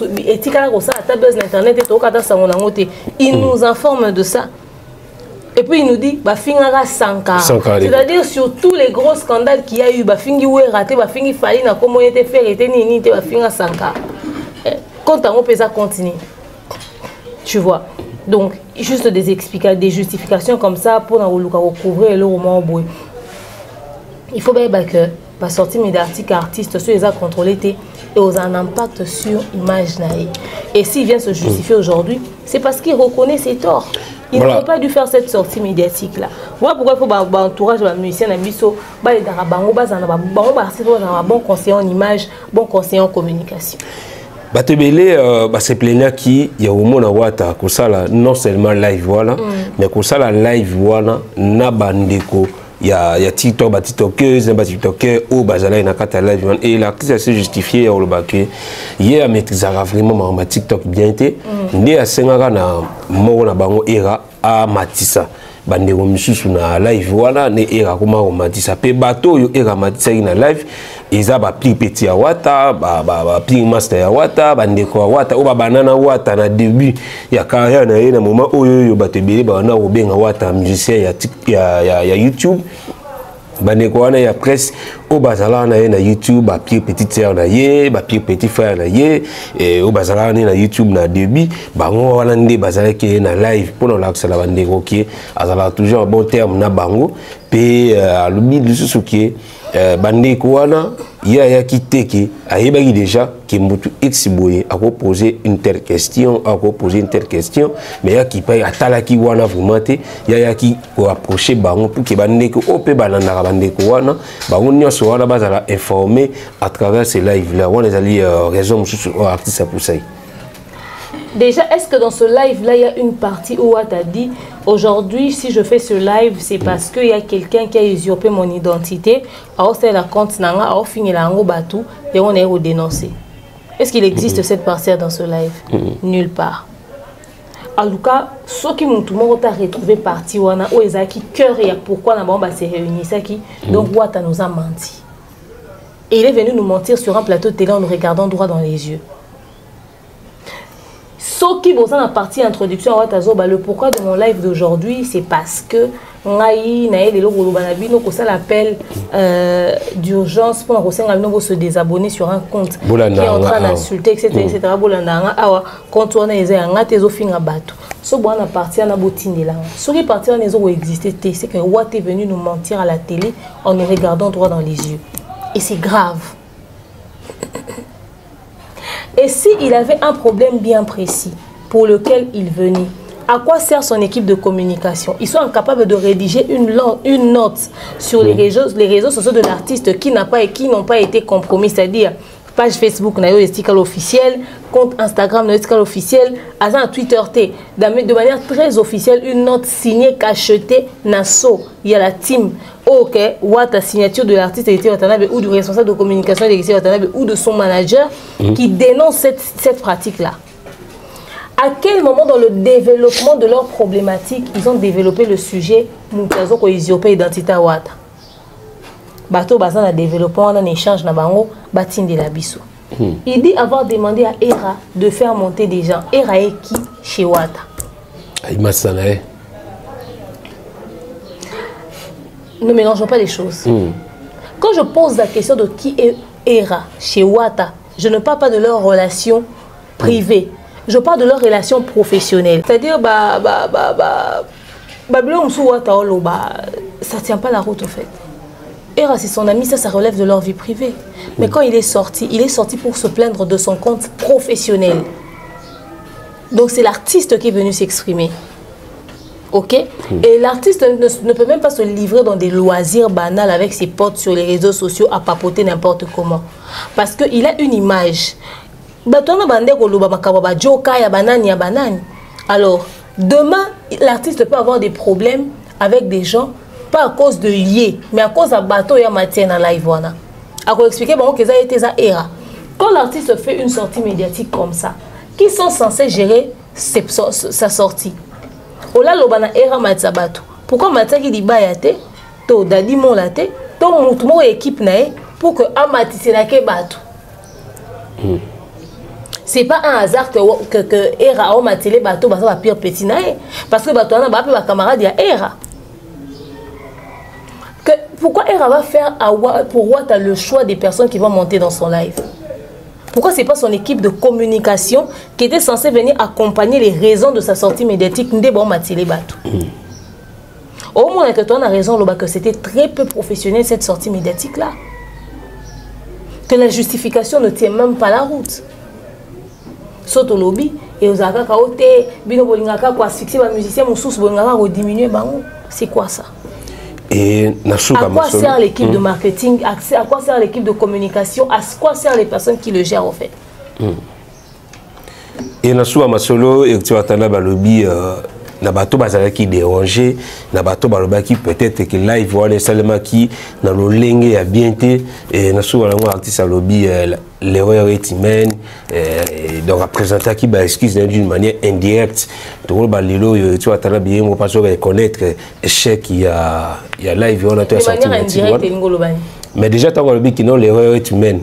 il nous informe de ça. Et puis il nous dit, Fingara Sankara. C'est-à-dire sur tous les gros scandales qu'il y a eu, Fingi Oué raté, Fingi Fali, na comment il était fait, était ni Fingara Sankara. Quand on peut ça continuer. Tu vois. Donc, juste des explications, des justifications comme ça pour recouvrir le roman. Il faut bien que la sortie médiatique artiste, ceux qui ont contrôlé, et aux un impact sur l'image naïe. Et s'il vient se justifier aujourd'hui, c'est parce qu'il reconnaît ses torts. Il n'aurait pas dû faire cette sortie médiatique-là. Voilà pourquoi il faut entourage de musicien, bon conseiller en image, bon conseiller en communication. Batebele se plaignait qu'il y a au moins wata kosala non seulement live voilà mais kosala live voilà na bandeko il y a TikTok ba TikTokeuse ba TikToker ou bazala na kata live et l'artiste s'est justifié au baké hier maîtrisera vraiment ma TikTok bien été ndé a sengaka na moko na bango era a matisa bandeko misusu na live wana ne era kuma ko matisa pe bato yo era matisa na live eza ba pli petit ya wata ba pli master ya wata bandeko ya wata o ba banana wata na début ya carrière na ye na moment oyo yo batebele ba na obenga wata musicien ya YouTube bandeko wana ya presse o bazala na ye na YouTube ba pli petit sœur na ye ba pli petit frère na ye et o bazala na YouTube na début bango wana nde bazala ke na live pour la sala bandeko ki azala toujours bon terme na bango pe alobi lisusu ki bandeko wana ya kiteke ayebaki déjà que mutu exiboye a poser une telle question mais ya ki pa atalaki wana vraiment te ya ki ko approcher bango pour que bandeko ope banana bandeko wana bango nyonso wana bazala informé à travers ces live là wana ezali raison mususu artiste pour ça. Déjà, est-ce que dans ce live-là, il y a une partie où tu as dit, aujourd'hui, si je fais ce live, c'est parce qu'il y a quelqu'un qui a usurpé mon identité, alors c'est la compte, alors fini la batou, et on est dénoncé. Est-ce qu'il existe cette partie dans ce live? Nulle part. En tout cas, ceux qui m'ont tout le monde retrouvé partie, où ils ont cœur et pourquoi on s'est réunis, donc Wata nous a menti. Et il est venu nous mentir sur un plateau de télé en nous regardant droit dans les yeux. Ce qui vous a partie introduction à le pourquoi de mon live d'aujourd'hui, c'est parce que l'appel d'urgence pour se désabonner sur un compte qui est en train d'insulter, etc. Quand on est ce bon a parti à ce qui est parti à exister, c'est que Watt est venu nous mentir à la télé en nous regardant droit dans les yeux. Et c'est grave. Et s'il avait un problème bien précis pour lequel il venait, à quoi sert son équipe de communication? Ils sont incapables de rédiger une note sur les réseaux sociaux de l'artiste qui n'ont pas été compromis, c'est-à-dire page Facebook officielle, compte Instagram officiel, un Twitter de manière très officielle, une note signée, cachetée, Nassau. Il y a la team. Ok, la signature de l'artiste ou du responsable de communication ou de son manager qui dénonce cette pratique-là. À quel moment dans le développement de leur problématique, ils ont développé le sujet Moutazo ko usurpé identité Wata? Bato bazan a développé un échange na bango batine de la biso. Il dit avoir demandé à Era de faire monter des gens. Era est qui chez Wata? Ne mélangeons pas les choses. Quand je pose la question de qui est Era chez Wata, je ne parle pas de leur relation privée. Je parle de leur relation professionnelle. C'est-à-dire, ça ne tient pas la route au fait. Era, c'est son ami, ça relève de leur vie privée. Mais quand il est sorti pour se plaindre de son compte professionnel. Donc c'est l'artiste qui est venu s'exprimer. Ok? Et l'artiste ne peut même pas se livrer dans des loisirs banals avec ses potes sur les réseaux sociaux à papoter n'importe comment. Parce qu'il a une image. Alors, demain, l'artiste peut avoir des problèmes avec des gens, pas à cause de liés, mais à cause de bateau et matière dans live. À vous expliquer que ça a été ça era. Quand l'artiste fait une sortie médiatique comme ça, qui sont censés gérer sa sortie? Ola lobana era matsabato. Pourquoi mataki di bayate to dadi mon laté to mutumo équipe nae pour que amatisse na ke bato. C'est pas un hasard que era o matele bato ba ça pire petit nae parce que bato na ba pe ba camarade ya era. Pourquoi era va faire pour Wata le choix des personnes qui vont monter dans son live? Pourquoi ce n'est pas son équipe de communication qui était censée venir accompagner les raisons de sa sortie médiatique? Au moins que toi, on a raison que c'était très peu professionnel cette sortie médiatique-là. que la justification ne tient même pas la route. Soto lobby et aux akaka ote bino bolingaka ko asphyxier ba musicien mususu bolingaka ko diminuer bango. C'est quoi ça? Et à quoi sert l'équipe de marketing? À quoi sert l'équipe de communication? À quoi servent les personnes qui le gèrent en fait? Et Nasuka Masolo et tu attends ba lobby na bato bazala qui déranger na bato baloba qui peut-être que live voilà seulement qui na lolenge ya bien té et Nasuka lango artiste à lobby l'erreur est humaine donc à présenter qui ba excuse d'une manière indirecte to ba lelo tu attends bien mo pas reconnaître échec il y a live voilà tu as indirecte ngolobani mais déjà tant lobby qui non l'erreur est humaine.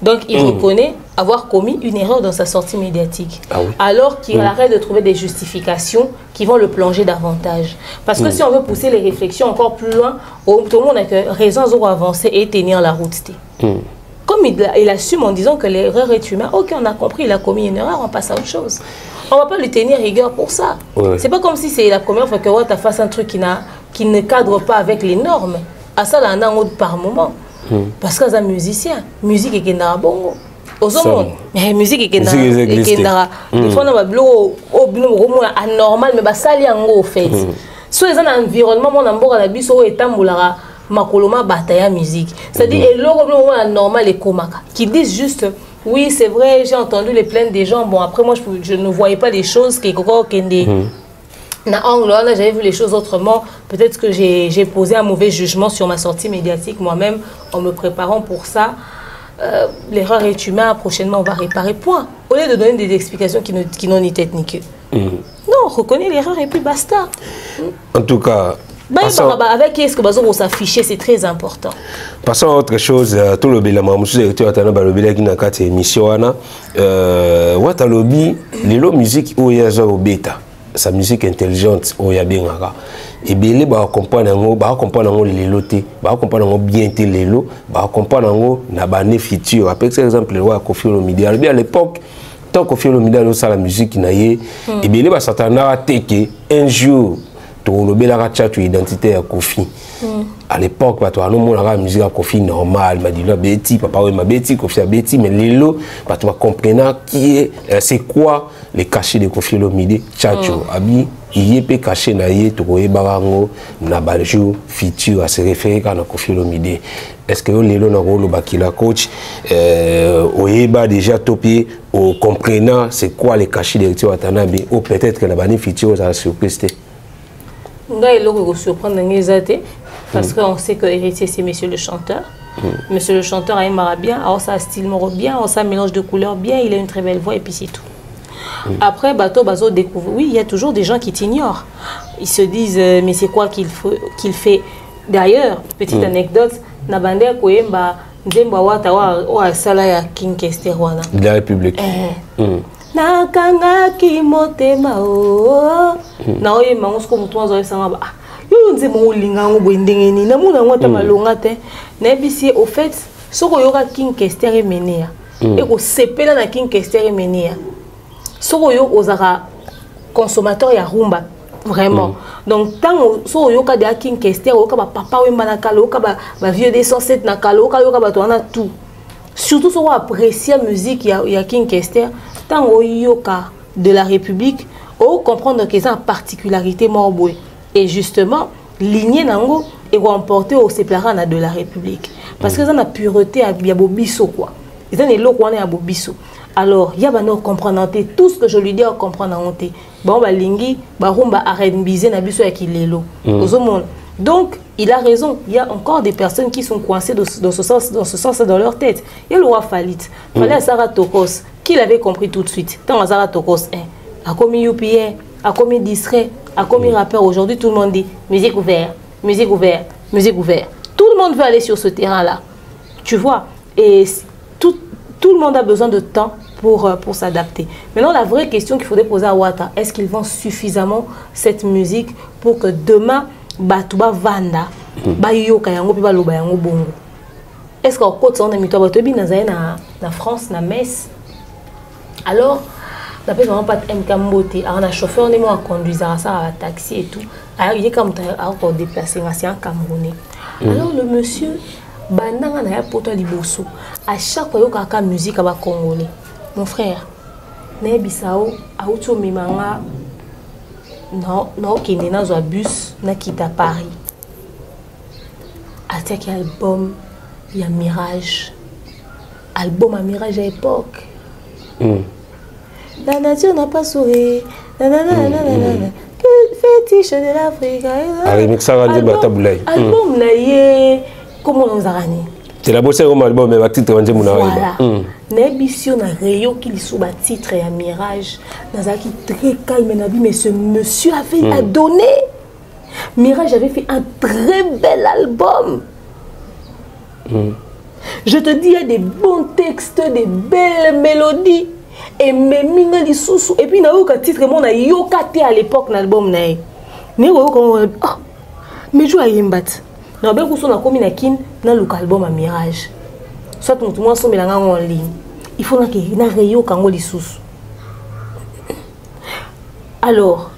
Donc il reconnaît avoir commis une erreur dans sa sortie médiatique. Ah oui. Alors qu'il arrête de trouver des justifications qui vont le plonger davantage. Parce que si on veut pousser les réflexions encore plus loin, tout le monde a que raison pour avancer et tenir la route. Comme il assume en disant que l'erreur est humaine, ok, on a compris, il a commis une erreur, on passe à autre chose. On ne va pas lui tenir rigueur pour ça. Ouais. C'est pas comme si c'est la première fois que tu fasses un truc qui ne cadre pas avec les normes. À ça, là, on a un autre par moment. Parce que un musicien, musique est dans bongo. Aux hommes, musique est dans des fois on va bloquer au anormal mais ça li en fait. Soit les un environnement mon ambo la biso etambulara makoloma bataya musique. C'est-à-dire et l'eau anormal et komaka qui disent juste oui, c'est vrai, j'ai entendu les plaintes des gens. Bon après moi je ne voyais pas les choses qui j'avais vu les choses autrement. Peut-être que j'ai posé un mauvais jugement sur ma sortie médiatique moi-même en me préparant pour ça. L'erreur est humaine, prochainement on va réparer, point. Au lieu de donner des explications qui n'ont ni tête ni queue. Non, reconnais l'erreur et puis basta. En tout cas... avec qui est-ce que vous s'affichez, c'est très important. Passons à autre chose, tout le bilan, musique où il y a bêta, sa musique intelligente où il y a bien et bien les comprendre les lotés, comprendre bien les lots, comprendre na bané futur. Après par exemple le roi Koffi Olomide à l'époque tant Koffi Olomide ça la musique naie et bien les s'attendra que un jour le bela tu identité à Koffi. À l'époque, la musique à Koffi normal, m'a dit là Betty, papa oui ma Betty, Koffi à Betty, mais les lots, tu vas comprendre qui est, c'est quoi les cachets de Koffi Olomide, tchatcho, abi, il est caché naïe, tu vois barango, na baljo, futur à se référer à Koffi Olomide. Est-ce que les lots na rôle bakila coach, oyeba déjà topé, au comprenant c'est quoi les cachets de Tanabi, ou peut-être que la banni futur ça surprise. Il faut surprendre parce qu'on sait que héritier c'est monsieur le chanteur. Monsieur le chanteur a un bien, a un style bien, a un mélange de couleurs bien, il a une très belle voix et puis c'est tout. Après, Bazo découvre, oui, il y a toujours des gens qui t'ignorent. Ils se disent, mais c'est quoi qu'il fait? D'ailleurs, petite anecdote, Nabande Koyemba, Nzemba Watawa, Sala ya King Kester Wana. De la République. Nakanga ki motema o na oye mangosko mutu azo sanga ba yo nze mo linga ngo bwendengeni na muna ngota malonga te na bisi au fait soko yoka King Kester emenea e ko sepela na King Kester emenea soko yo ozaka consommateur ya rumba vraiment donc tant soko yoka de King Kester yoka ba papa wemba na kalo yoka ba vieux des 107 na kalo yoka ba to na tout surtout soko apprécier musique ya King Kester. Tant au yoka de la République, on comprendre que c'est une particularité morbouée. Et justement, l'igné nango est remporté au séparant de la République. Parce que ça la pureté à Biabobiso quoi. Ils ont les lots qu'on est à Bobiso. Alors, il y a pas comprendre tout ce que je lui dis à comprendre en té. Bon ba lingi, ba rumba arrête biser na biso avec les lots. Donc, il a raison. Il y a encore des personnes qui sont coincées dans ce sens dans leur tête. Il y a le roi Falit. Fallait Sarah Tokos. Qui l'avait compris tout de suite. Tant Sarah Tokos, a commis UPA, a commis distrait, a commis rappeur. Aujourd'hui, tout le monde dit musique ouverte, musique ouverte, musique ouverte. Tout le monde veut aller sur ce terrain-là. Tu vois. Et tout le monde a besoin de temps pour s'adapter. Maintenant, la vraie question qu'il faudrait poser à Wata, est-ce qu'ils vendent suffisamment cette musique pour que demain, Batouba Vanda, Bayoka Yango, Piba Loba Yango Bongo. Est-ce qu'en côte, on a mis na France, na Metz? Alors, on n'a vraiment pas de MK. Alors, on a chauffeur, on est moins conduisant ça à taxi et tout. Alors, il est comme encore déplacé, c'est un Camerounais. Alors, le monsieur Bandanga na ya poto liboso. À chaque fois yoka musique aba congolais. Mon frère, na bisao auto mimanga non kende na zo bus na kita Paris. Attaque album il y a Mirage. Album à Mirage à l'époque. La nature n'a pas souri. Fétiche de l'Afrique. Album naie comment on zarani. C'est la bosse comme album mais titre on dit mon voilà. N'ébission na rayon qui sous ba titre et à Mirage. Nazaki très calme nabi mais ce monsieur avait a donné. Mirage avait fait un très bel album. Je te dis, il y a des bons textes, des belles mélodies. Et même les sous et puis il y a un titre mon a yokate à l'époque l'album nae. Mais mais je vais yimbat. Na be kuso na komi na kin na local album à Mirage. Soit tout le monde sont mélangés en ligne. Il faut que na reyo kango li sous. Alors,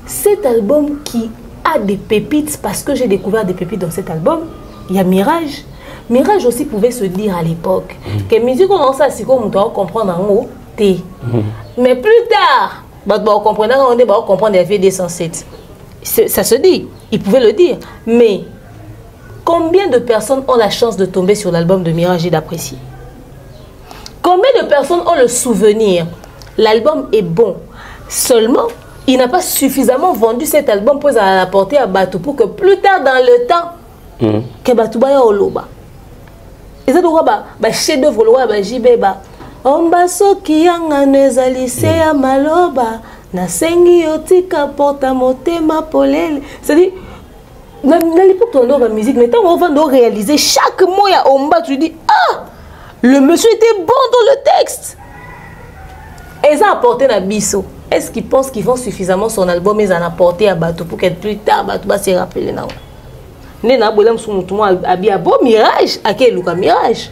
cet album qui a des pépites parce que j'ai découvert des pépites dans cet album, il y a Mirage. Mirage aussi pouvait se dire à l'époque que musique on ça c'est comme on doit comprendre en haut T. Mais plus tard, on comprendre les VD 107. Ça se dit, il pouvait le dire. Mais combien de personnes ont la chance de tomber sur l'album de Mirage et d'apprécier? Combien de personnes ont le souvenir? L'album est bon. Seulement, il n'a pas suffisamment vendu cet album pour l'apporter à Batou pour que plus tard dans le temps, que Batou baya oloba. Et ça doit ba chef d'œuvre loa ba jibeba. Omba soki yanga nezali se ya maloba na sengi otika porta motema polele. C'est-à-dire na l'époque on la musique mais tant on va réaliser chaque mot ya omba tu dis ah le monsieur était bon dans le texte. Et ça a apporté na biso. Est-ce qu'ils pensent qu'ils vont suffisamment son album et en apporter à Batou pour qu'être plus tard Batou va se rappeler non. Nena bolem sou tout monde a bien beau Mirage à quel Luka Mirage.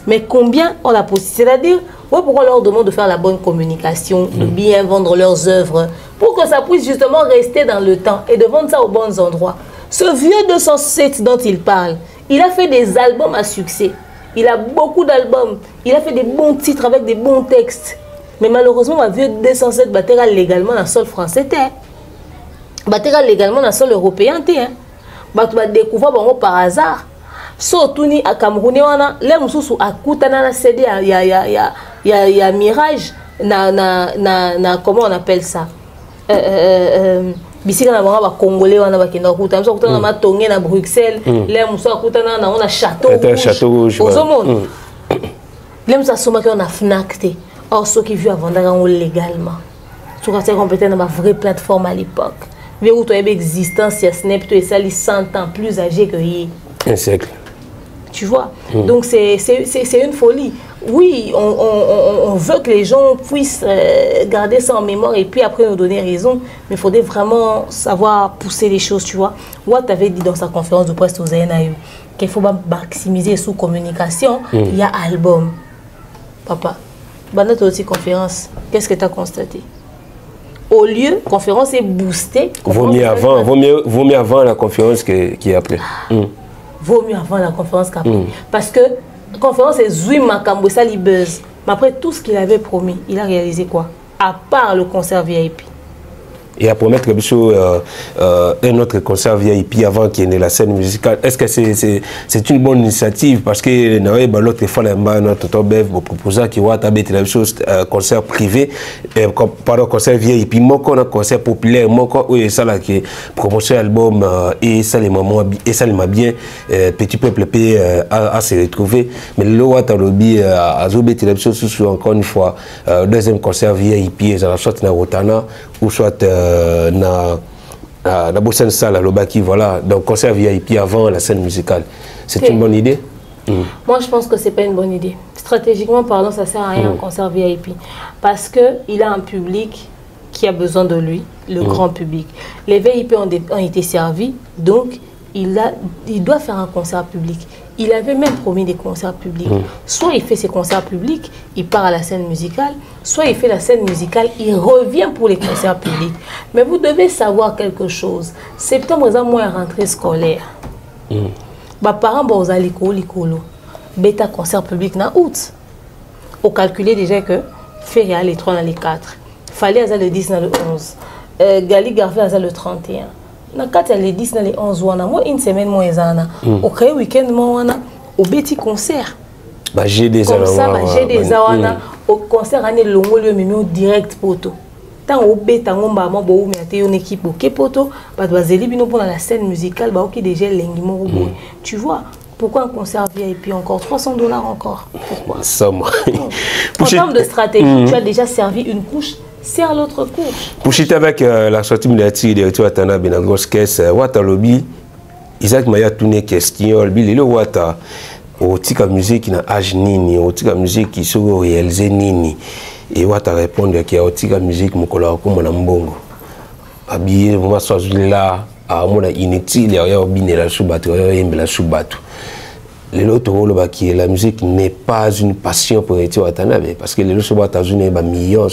Mais combien ont la possibilité, c'est-à-dire pourquoi on leur demande de faire la bonne communication, de bien vendre leurs œuvres pour que ça puisse justement rester dans le temps et de vendre ça aux bons endroits. Ce vieux 207 dont il parle, il a fait des albums à succès. Il a beaucoup d'albums, il a fait des bons titres avec des bons textes. Mais malheureusement, ma vieux 207 battra légalement dans le sol français, battra légalement dans le sol européen, bah tu vas découvrir par hasard. Surtout ni à Cameroun, les mususu akutana na CD ya Mirage na comment on appelle ça bisika na banga ba congolais wana ba kenda kuta mususu akutana na matonge na Bruxelles les mususu akutana na on château rouge aux hommes les mususu soma que on a Fnac te or ceux qui vivent vendre légalement sur ça compétent dans ma vraie plateforme à l'époque mais où tu as existence il y a Snap tu es sali 100 ans plus âgé que hier un siècle. Tu vois, donc c'est une folie. Oui, on veut que les gens puissent garder ça en mémoire et puis après nous donner raison, mais il faudrait vraiment savoir pousser les choses, tu vois. Watt avait dit dans sa conférence de presse aux ANAU qu'il faut maximiser sous communication, il y a album. Papa, pendant ton aussi conférence, qu'est-ce que tu as constaté? Au lieu, conférence est boostée. Vaut mieux avant la conférence qui est après. Vaut mieux avant la conférence qu'après. Parce que la conférence est Zoui Makambo, ça li buzz. Mais après tout ce qu'il avait promis, il a réalisé quoi? À part le concert VIP. Et à promettre un autre concert VIP avant qu'il y ait la scène musicale. Est-ce que c'est une bonne initiative? Parce que l'autre fois, notre proposant qui va taper la chose concert privé, pardon, concert VIP, un concert populaire, et ça là qui promotion album et ça les mamans et ça les m'a bien petit peuple pays à se retrouver. Mais le roi Talobi a zobé la chose encore une fois deuxième concert VIP, ça soit na Rotana ou soit na bossen salle à l'Obaki, voilà, donc concert VIP avant la scène musicale. C'est une bonne idée? Moi, je pense que c'est pas une bonne idée. Stratégiquement parlant, ça sert à rien un concert VIP. Parce qu'il a un public qui a besoin de lui, le grand public. Les VIP ont été servis, donc il doit faire un concert public. Il avait même promis des concerts publics. Soit il fait ses concerts publics, il part à la scène musicale, soit il fait la scène musicale, il revient pour les concerts publics. Mais vous devez savoir quelque chose. Septembre est un mois à rentrée scolaire. parents bon aux l'école bêta concert public na août on calculait déjà que Feria les 3 dans les 4 fallait à le 10 dans le 11 Gali Garvey à le 31 na 4 les 10 dans les 11 wana moi une semaine moins ezana au créé week-end moi wana au petit concert bah j'ai des comme ça bah j'ai des wana au concert année longo le mimi direct poto tant au bêta ngomba moi bo mais ate une équipe OK poto ba bazeli bino pour la scène musicale ba OK déjà lengi mo tu vois. Pourquoi un concert VIP encore $300 encore? Pourquoi? Ça, moi. En termes de stratégie, tu as déjà servi une couche, sers l'autre couche. Pour chiter avec la sortie médiatique de Tuatana Benagos Kess, Wata Lobby, Isaac Maya tourné question, le Wata, au tika musique qui n'a âge nini, au tika musique qui se réalisé nini, et Wata répondre qu'il y a au tika musique mon collègue comme mon ambongo. Habillé, moi, soit là, à mon inutile, il y a bien la soubatu, il y a la soubatu. La musique n'est pas une passion pour être Watanabe parce que les gens sont millions,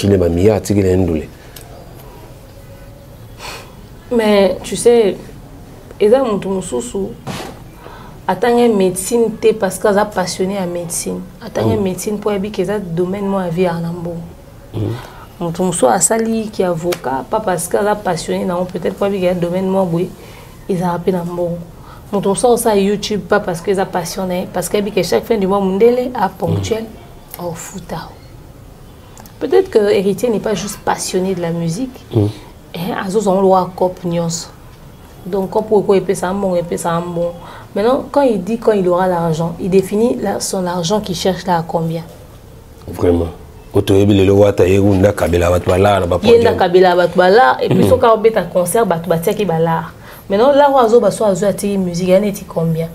mais tu sais, Eza Moutoumoussou, attendre médecine parce qu'ils sont passionnés à médecine. Attendre médecine pour dire que c'est domaine moi vie à Nambo. Moutoumoussou a sali qui est avocat, pas parce qu'ils sont passionnés, non peut-être pour dire que domaine moi oui, ils ont appelé Nambo. On sort ça YouTube pas parce qu'ils sont passionnés, parce que chaque fin du mois, Mundele a ponctuel au foot. Peut-être que Héritier n'est pas juste passionné de la musique, et on loi cop nyos. Donc pourquoi il peut ça bon, il peut ça bon. Maintenant, quand il dit quand il aura l'argent, il définit son argent qu'il cherche là à combien. Vraiment. Il y a Kabila et puis quand on a un concert, il y a maintenant, là où on a une musique, il y a combien?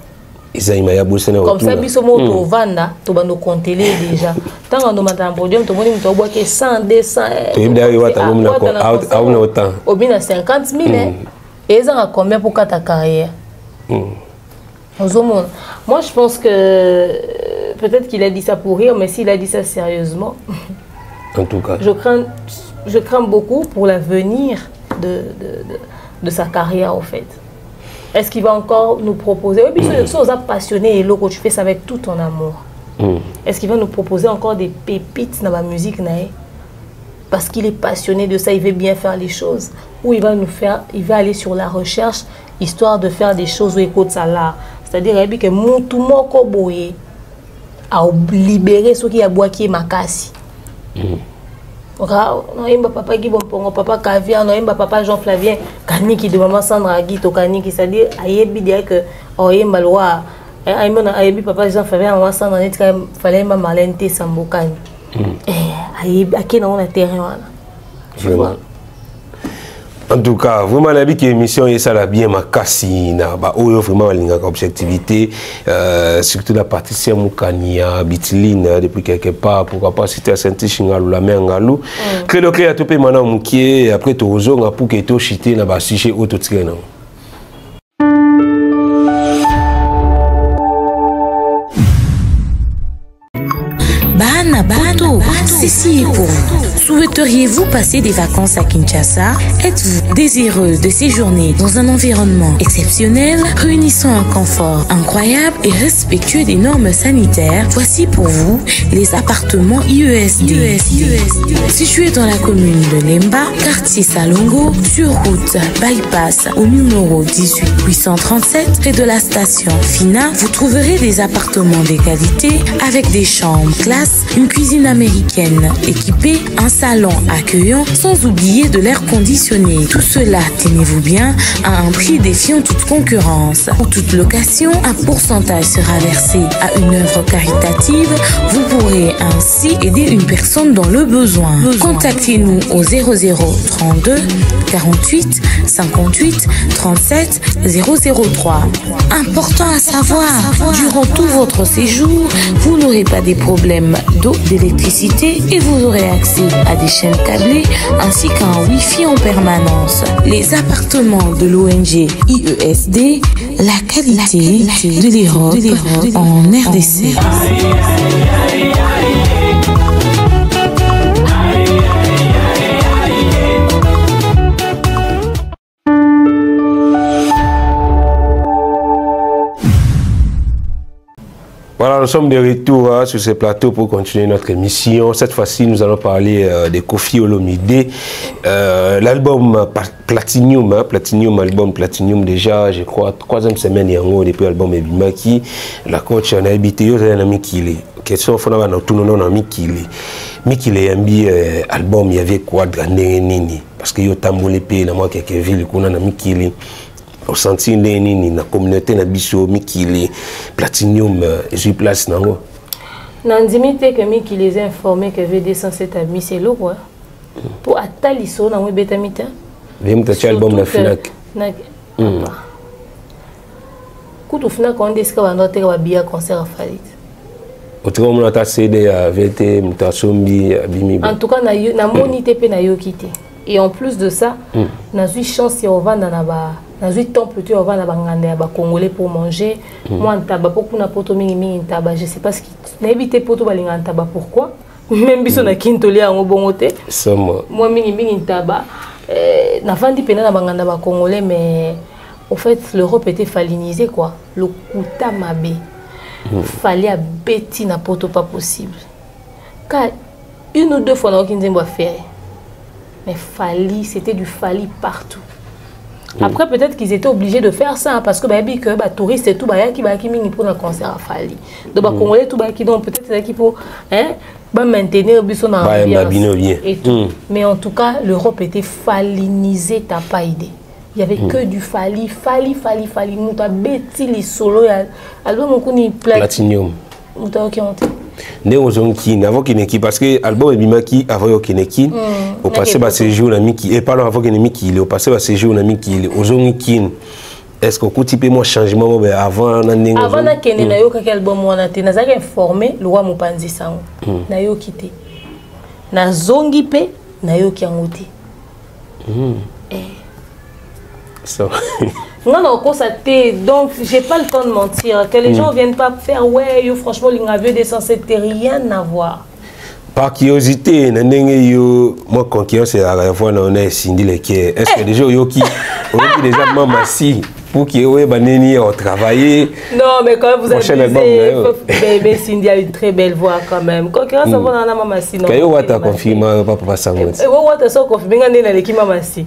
Comme ça, si on vanda, on va nous compter déjà. Tant qu'on a un podium, on va 100, 200, au bien 50 000. Et ça a combien pour ta carrière? Moi, je pense que peut-être qu'il a dit ça pour rire, mais s'il a dit ça sérieusement, en tout cas, je crains beaucoup pour l'avenir de sa carrière, en fait. Est-ce qu'il va encore nous proposer, oui, si on est passionné et l'autre, tu fais ça avec tout ton amour. Est-ce qu'il va nous proposer encore des pépites dans la musique, parce qu'il est passionné de ça, il veut bien faire les choses, ou il va aller sur la recherche, histoire de faire des choses où il écoute ça là. C'est-à-dire que tout le monde a libéré ce qui a boité makasi. Papa qui bon papa Kavia, papa Jean Flavien, Kani qui de maman Sandra Guito Kani qui c'est-à-dire ayebi dire que oyemba loi ayebi papa Jean Flavien maman Sandra net fallait ma malente sambokani. Ayebi akena on a terrain vraiment. En tout cas, vraiment, la vie qui émission est ça la bien ma cassine, bah vraiment la objectivité, surtout la partie Moukania, Bitiline depuis quelque part, pourquoi pas citer à Saint-Tichingalou la mer Ngalou. Que le créateur peut maintenant moukier après tout aux gens pour que tout chité na bas sujet auto tiré. Poto, ceci est pour vous. Souhaiteriez-vous passer des vacances à Kinshasa? Êtes-vous désireux de séjourner dans un environnement exceptionnel, réunissant un confort incroyable et respectueux des normes sanitaires? Voici pour vous les appartements IESD. Situés dans la commune de Lemba, quartier Salongo, sur route Bypass au numéro 18837, près de la station Fina, vous trouverez des appartements de qualité avec des chambres classe, une cuisine américaine équipée, un salon accueillant, sans oublier de l'air conditionné. Tout cela, tenez-vous bien, à un prix défiant toute concurrence. Pour toute location, un pourcentage sera versé à une œuvre caritative. Vous pourrez ainsi aider une personne dans le besoin. Contactez-nous au 0032 48 58 37 003. Important à savoir, durant tout votre séjour, vous n'aurez pas des problèmes d'eau, d'électricité et vous aurez accès à des chaînes câblées ainsi qu'à un Wi-Fi en permanence. Les appartements de l'ONG IESD, la qualité de l'Europe en RDC. Voilà, nous sommes de retour sur ce plateau pour continuer notre émission. Cette fois-ci, nous allons parler de Koffi Olomide. L'album Platinum, album Platinum déjà, je crois, 3e semaine depuis l'album Ebimaki. La coach en a habité, il y a un ami qui est. Question faut avoir tout le monde Mikile yambi album il y avait quoi de nini parce que yo tambole pe na moi quelques villes qu'on a Mikile au senti nini na communauté na biso Mikile Platinum j'ai place nango Nandimite que Mikile les informé que VD107 a mis c'est lourd pour ataliso na betamita vient ta album na Fnac kutu Fnac on dit que va noter va bien concert à Falit. En tout cas, on a CD à VT, Mutasombi, Abimi. En tout cas, na monité pe na yo quitté. Et en plus de ça, na eu chance on va na ba, na eu temps plutôt on va na banganda ba congolais pour manger. Moi ntaba pour na poto mingi ntaba, je sais pas ce qui na évité poto balinga ntaba pourquoi. Même biso na kintoli en bongoté. Moi mingi ntaba na vandi pena na banganda ba congolais mais au fait l'Europe était falinisée quoi. Le kuta mabe. Fallait à bêti na poto pas possible. Car une ou deux fois on a fait. Mais fallait, c'était du fallait partout. Après peut-être qu'ils étaient obligés de faire ça parce que bah touristes et tout bah qui mingi pour un concert à Fali. Donc bah congolais tout bah qui donc peut-être qu'il faut maintenir biso na ambiance et tout. Mais en tout cas l'Europe était fallinisée, t'as pas idée. Il y avait que du fali. Nous t'as bêti les solos. Album on connaît Platinum. Nous t'as ok honte. Né aux onkin avant qu'il n'ait parce que album Ebimaki avant qu'il n'ait au passé bah séjour na miki et pas avant qu'il n'ait miki au passé bah séjour na miki aux onkin. Est-ce qu'on coupe moi changement avant avant na kene na yo quel album on a été na zaka informé le roi Mopanzi sango na yo quitté na zongi pe na yo ki angote. Non, non, constaté. Donc, j'ai pas le temps de mentir. Que les gens viennent pas faire, ouais, yo, franchement, l'ingavieux des censés, rien à voir. Par curiosité, moi, conquérant, c'est à la fois, on a Cindy Lequier. Est-ce que déjà, yo qui déjà mamassi pour qui ont travaillé? Non, mais quand même, vous avez dit, Cindy a une très belle voix quand même. Conquérant, ça va dans la mamassi. Non, Kayo, tu as confirmé, papa Sangot. Tu as confirmé, on a l'équipe mamassi.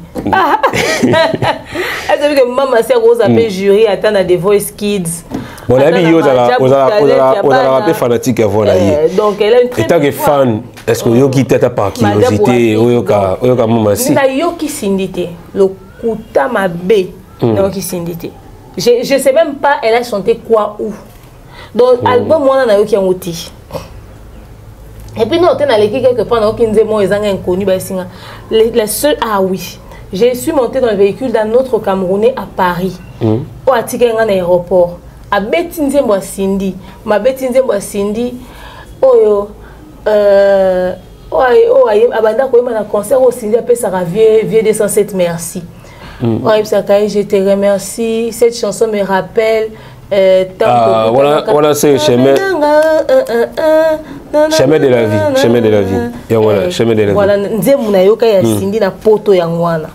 Est-ce que mamassi a rose appelé jury, attend à des Voice Kids? Mon ami, vous avez fanatique avant là. Donc, elle a une très belle voix. Fan, est-ce que vous quittez par curiosité ou mamassi? Yo qui Cindy, le Kuta Mabe. Je sais même pas elle a chanté quoi où. Donc album moi na yo qui ngoti. Et puis non, on a l'équipe quelque part dans qui nous moi les inconnus ba singa. Les seuls oui. Je suis monté dans le véhicule d'un autre Camerounais à Paris. Au atike un aéroport. A Betinze moi Cindy, ma Betinze moi Cindy. Abanda ko na concert au Cindy après ça vieux 207 merci. Je te remercie. Cette chanson me rappelle. Voilà, c'est chemin de la vie. Chemin de la vie. Voilà, chemin de la vie. Voilà, nzembo na yoka ya Cindy na poto ya ngwana.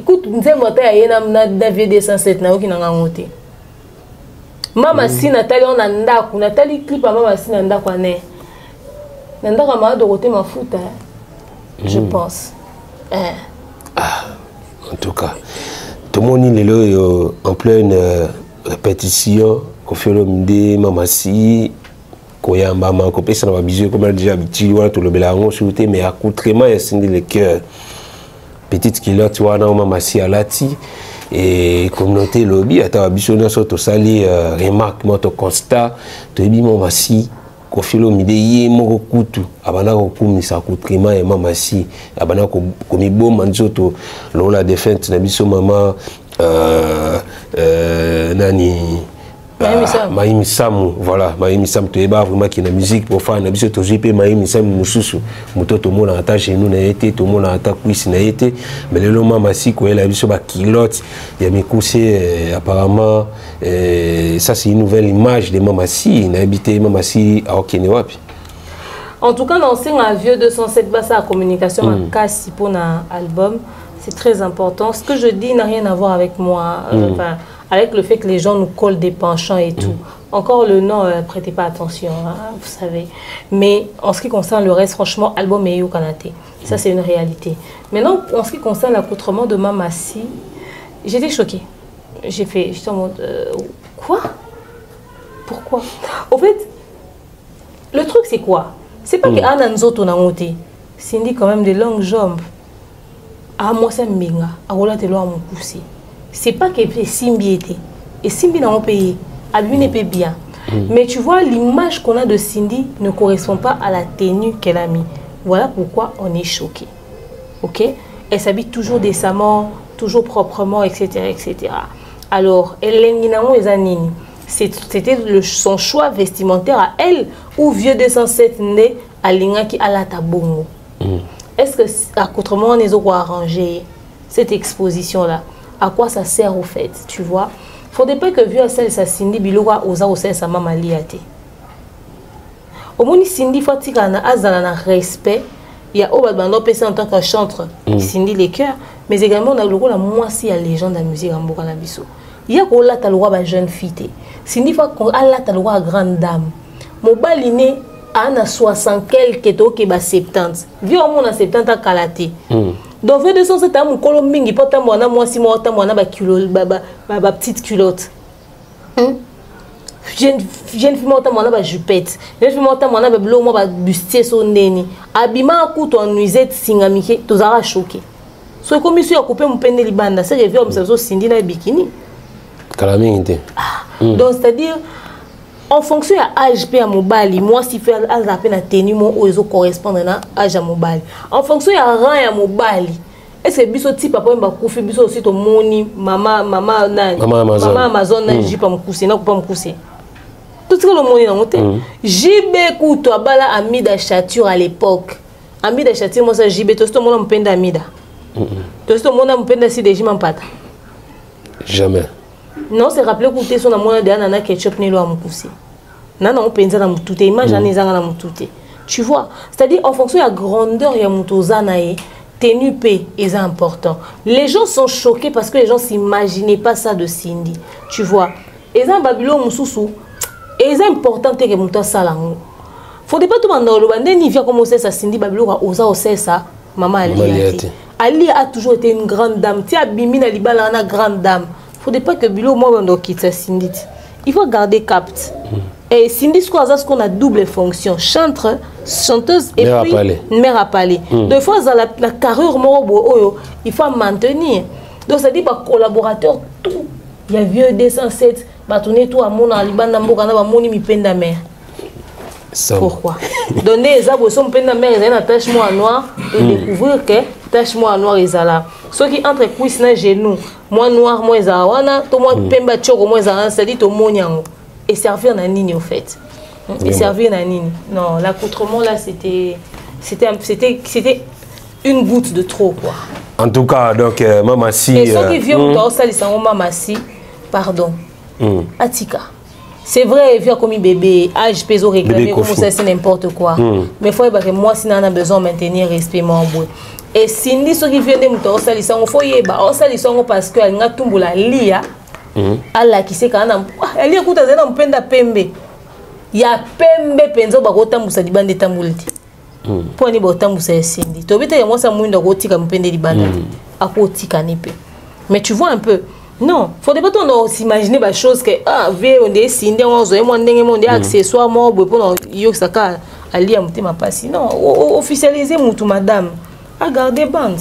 Écoute, nzembo ta ya na David 207 na yoki na ngote. Mama si Nathalie on a ndaku, Nathalie clip mama si na ndaku ane. Na ndaku ma de côté mafuta. Je pense. En tout cas, tout le monde est là en pleine répétition. Koffi Olomide, Mamassi, Koyamba, Kopé, ça va biser comme elle déjà habitué, tout le bélangon sauté, mais accoutrement, il y a Cindy Lequier. Petite kilo, tu vois, Mamassi à Lati. Et communauté lobby, à ta bichonne, surtout sali, remarque, mon constat, tu es bien Mamassi. Koffi Olomide ye moko kutu abana ko kumisa accoutrement et Mamassi abana ko komibo manzoto lola défunte na biso mama nani Maïmi Samu, voilà, Maïmi Samu, tu es vraiment qui est la musique pour faire, tu es Maïmi Samu Moussou, tout le monde a attaché chez nous, tout le monde a attaché, mais le nom Mamassi, quand il a vu sur la kilote, il y a mes coussés, apparemment, ça c'est une nouvelle image de Mamassi, il a habité Mamassi à Okenewapi. En tout cas, dans un vieux 207 bassa à communication, à casse pour un album, c'est très important. Ce que je dis n'a rien à voir avec moi. Enfin, avec le fait que les gens nous collent des penchants et tout. encore le nom, prêtez pas attention, hein, vous savez. Mais en ce qui concerne le reste, franchement, album Eyo Kanate. Ça, c'est une réalité. Maintenant, en ce qui concerne l'accoutrement de Mamassi, j'étais choquée. J'étais en mode, quoi? Pourquoi? Au fait, le truc, c'est quoi? C'est pas que Anna Nzoto n'a monté. Cindy, quand même, des longues jambes. Ah, moi, c'est Mbinga. Ah, voilà, t'es loin à mon pousser. C'est pas que Simbi était. Et Simbi n'a pas payé. À lui, n'est pas bien. Mais tu vois, l'image qu'on a de Cindy ne correspond pas à la tenue qu'elle a mis. Voilà pourquoi on est choqué. Ok? Elle s'habille toujours décemment, toujours proprement, etc. etc. Alors, c'était son choix vestimentaire à elle ou vieux 207 né à l'Inga qui a la tabongo. Est-ce que, accoutrement, on est arrangé cette exposition-là? À quoi ça sert au fait? Tu vois? Il ne faudrait pas que vieux à celle sa Cindy Biloua osa au sa maman liate. Au moins, Cindy faut qu'il y ait un respect. Il y a Obadbando PC en tant que chanteur, Cindy les cœurs, mais également on a le rôle à moitié à légende de la musique en Bokanabiso. Il y a là ta loi à jeune fille. Cindy faut qu'on a là ta loi à grande dame. Mon baliné a 60 quelques taux qui ba 70. Vieux au monde à 70 à Kalaté. Donc vieux de son c'est un colombing il porte moi na moi si moi moi na ba kilo ba petite culotte. Jeune fille monta moi na jupette. Jeune fille monta moi na bleu moi ba bustier son neni. Abima coup ton nuisette singamike tozara choqué. So comme monsieur a coupé mon peine libanda, c'est que vieux homme ça Cindy na bikini. Calamité. Donc c'est-à-dire en fonction à âge à mobile, moi si fait à peine à tenir mon oiseau correspondant à âge à mobile. En fonction à rang à mobile. Est-ce que biso type papa mba kufi biso aussi to moni mama Amazon na jipa mkusi na kupa mkusi. Tout ce que le moni na moté. JB Kuto abala Amida Chature à l'époque. Amida Chature moi ça JB to sto mona mpenda Amida. To sto mona mpenda si déjà m'pata. Jamais. Non, c'est rappelé que son amour de nana ketchup ni lo amkusi. Nana on penza na mutute image na ezanga na mutute. Tu vois, c'est-à-dire en fonction de la grandeur ya mutoza nae. Tenue P est important. Les gens sont choqués parce que les gens s'imaginaient pas ça de Cindy. Tu vois. Et ça, Babylone Moussousou. Et c'est important que Mouton Salango. Faudrait pas tout le monde ni vient commencer ça Cindy Babylone a osé aussi ça. Maman Ali. Ali a toujours été une grande dame. Tu as Bimina Libala une grande dame. Faudrait pas que Bilo moi on quitte ça Cindy. Il faut garder cap. Et Cindy ce qu'on a double fonction, chanteuse et puis mère à parler. Deux fois dans la carrière il faut maintenir. Donc ça dit par collaborateur tout. Il y a vieux 207 bah tourner tout à mon alibanda mboka na ba moni mi penda mère. Pourquoi? Donner les arbres sont penda mère ils ont une tache noire et découvrir que tache noire est là. Ceux qui entre cuisse na genou, moi noir moi zawana, to moi pemba choko moi zawana, ça dit to monyango. Et servir na nini au fait. Et servir na nini. Non, l'accoutrement là c'était une goutte de trop quoi. En tout cas donc Mamassi et ceux qui viennent dans ça ils sont Mamassi pardon. Atika. C'est vrai vieux comme bébé, âge peso réclamer comme ça c'est n'importe quoi. Mais faut que moi si on a besoin de maintenir respect mon bout. Et Cindy ceux qui viennent de muto ça ils sont faut yeba, ça ils sont parce que nga tumbula lia. Allah qui sait quand elle écoute azena mpenda pembe ya pembe penzo bakota musa dibande tambuliti poni bota musa Cindy to bita ya mosa muinda kotika mpende dibande akotika nipe. Mais tu vois un peu non faudrait pas on s'imaginer ba chose que ve on est Cindy on zo mo ndenge mo ndé accessoire mo bo pour yo saka ali amutema pasi non officialiser mutu madame à garder bande.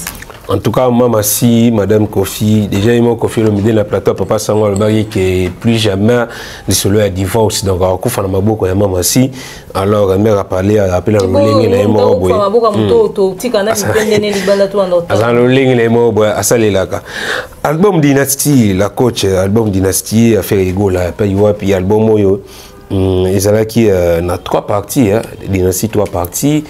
En tout cas, Mamassi, Madame Kofi, déjà ils m'ont confié le midi la plateau, papa Sango le mari qui est plus jamais désolé à divorce. Donc, on a beaucoup de Mamassi. Alors, la mère a parlé, a appelé le ligne et les mots. Album Dynasty, la coach, album Dynasty a fait rigolo, puis album Moyo. Ils ont qui a 3 parties, Dynasty 3 parties.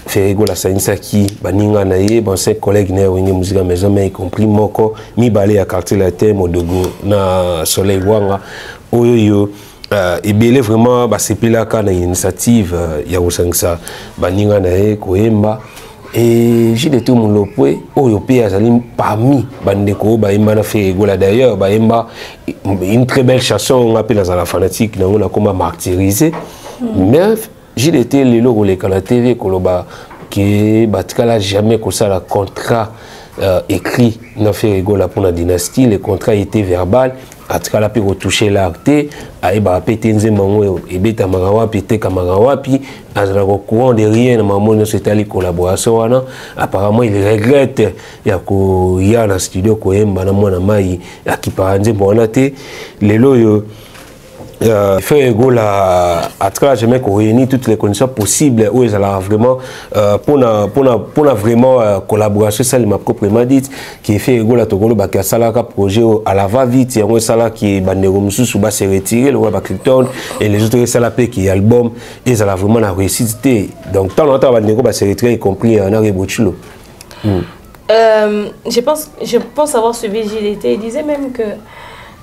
Ferrigo la Saïnsaki, Baninga Naye, bon 5 collègues n'a eu musique à maison, mais y compris Moko, mi balé à quartier latin, Modogo, na Soleil Wanga, Oyo, et bien vraiment, bah c'est plus là quand une initiative, il y a aussi ça, Baninga Naye, Koemba, et JDT Mulopwe oyo pe azali parmi bandeko baimba na Ferregola d'ailleurs baimba une très belle chanson on appelle la fanatique na on a comme martyrisé mais JDT lelo le kana TV koloba que batikala jamais que ça la contrat écrit na Ferregola pour la dynastie le contrat était verbal atikala pe retoucher l'acte aiba pété nzembango ebeta magawapi te kamagawapi azala ko courant de rien mamono c'est ali collaboration wana apparemment il regrette ya ko ya na studio ko yemba na mwana mai akiparanze bona te lelo yo Ferregola atikala jamais ko réunir toutes les conditions possibles où ils allaient vraiment pour vraiment collaboration ça m'a proprement dit qui Ferregola tokolo ba ka sala ka projet à la va vite yango sala qui bandeko mususu ba se retirer le ba Krypton et les autres sala pe qui album ils allaient vraiment la réussite donc tant longtemps bandeko ba se retirer y compris en Arebochulo. Je pense avoir suivi JDT. Il disait même que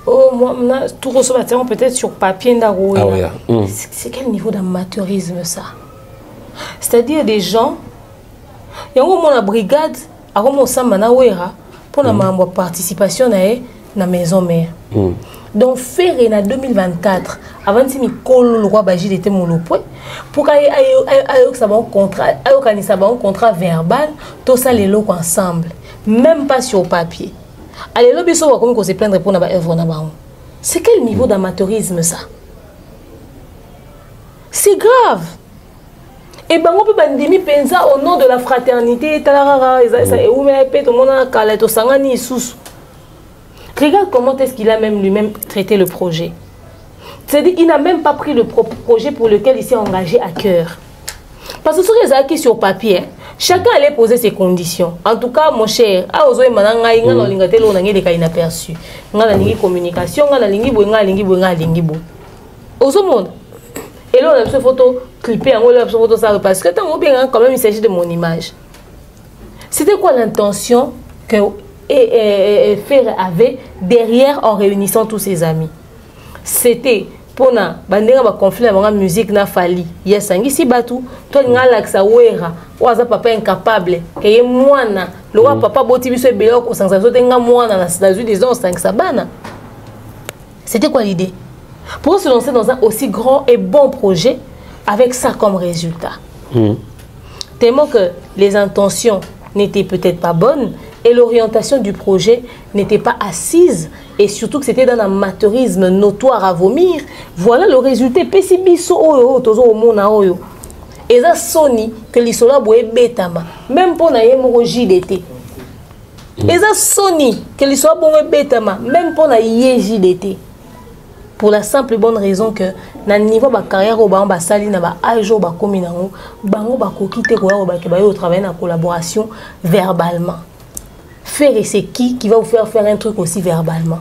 oh, moi, tout recevoir peut-être sur papier. Ah, oui. C'est quel niveau d'amateurisme ça? C'est-à-dire des gens, il y a un brigade, il y a un pour la participation dans la maison mère. Donc, faire en 2024, avant de me coller le roi Baji était mon point, pour qu'il y ait un contrat verbal, tout ça les locaux ensemble, même pas sur papier. Allez, le biso va comme qu'on se plaindre pour notre œuvre. C'est quel niveau d'amateurisme ça? C'est grave. Et ben on peut bandimi pensa au nom de la fraternité, regarde comment est-ce qu'il a même lui-même traité le projet. C'est-à-dire qu'il n'a même pas pris le projet pour lequel il s'est engagé à cœur. Parce que sur les acquis sur papier, chacun allait poser ses conditions. En tout cas, mon cher, à ozo mananga inga no lingatelo na ngede ka inaperçu. Nga na lingi communication, nga na lingi bo nga lingi bo. Ozo monde. Et là on a cette photo clippée, on a cette photo ça parce que tant bien quand même il s'agit de mon image. C'était quoi l'intention que Ferre avait derrière en réunissant tous ses amis? C'était pour na bandera ba conflit avec la musique na fali yesangi si batu to ngala ksa wera waza papa incapable que mwana le roi papa boti biso ebelo ko sansa zo tenga mwana na États-Unis des ans 5 sabana. C'était quoi l'idée? Pour se lancer dans un aussi grand et bon projet avec ça comme résultat. Tellement que les intentions n'étaient peut-être pas bonnes et l'orientation du projet n'était pas assise et surtout que c'était dans un amateurisme notoire à vomir. Voilà le résultat. Et ça Sony que l'isola boye betama même pour na yemoroji d'été. Et ça Sony que l'isola boye betama même pour na yeji d'été. Pour la simple et bonne raison que na niveau ba carrière au ba sali na ba ajo ba komi na ngo bango ba kokite ko ya ba ke ba yo travailler en collaboration verbalement. Faire et c'est qui va vous faire un truc aussi verbalement?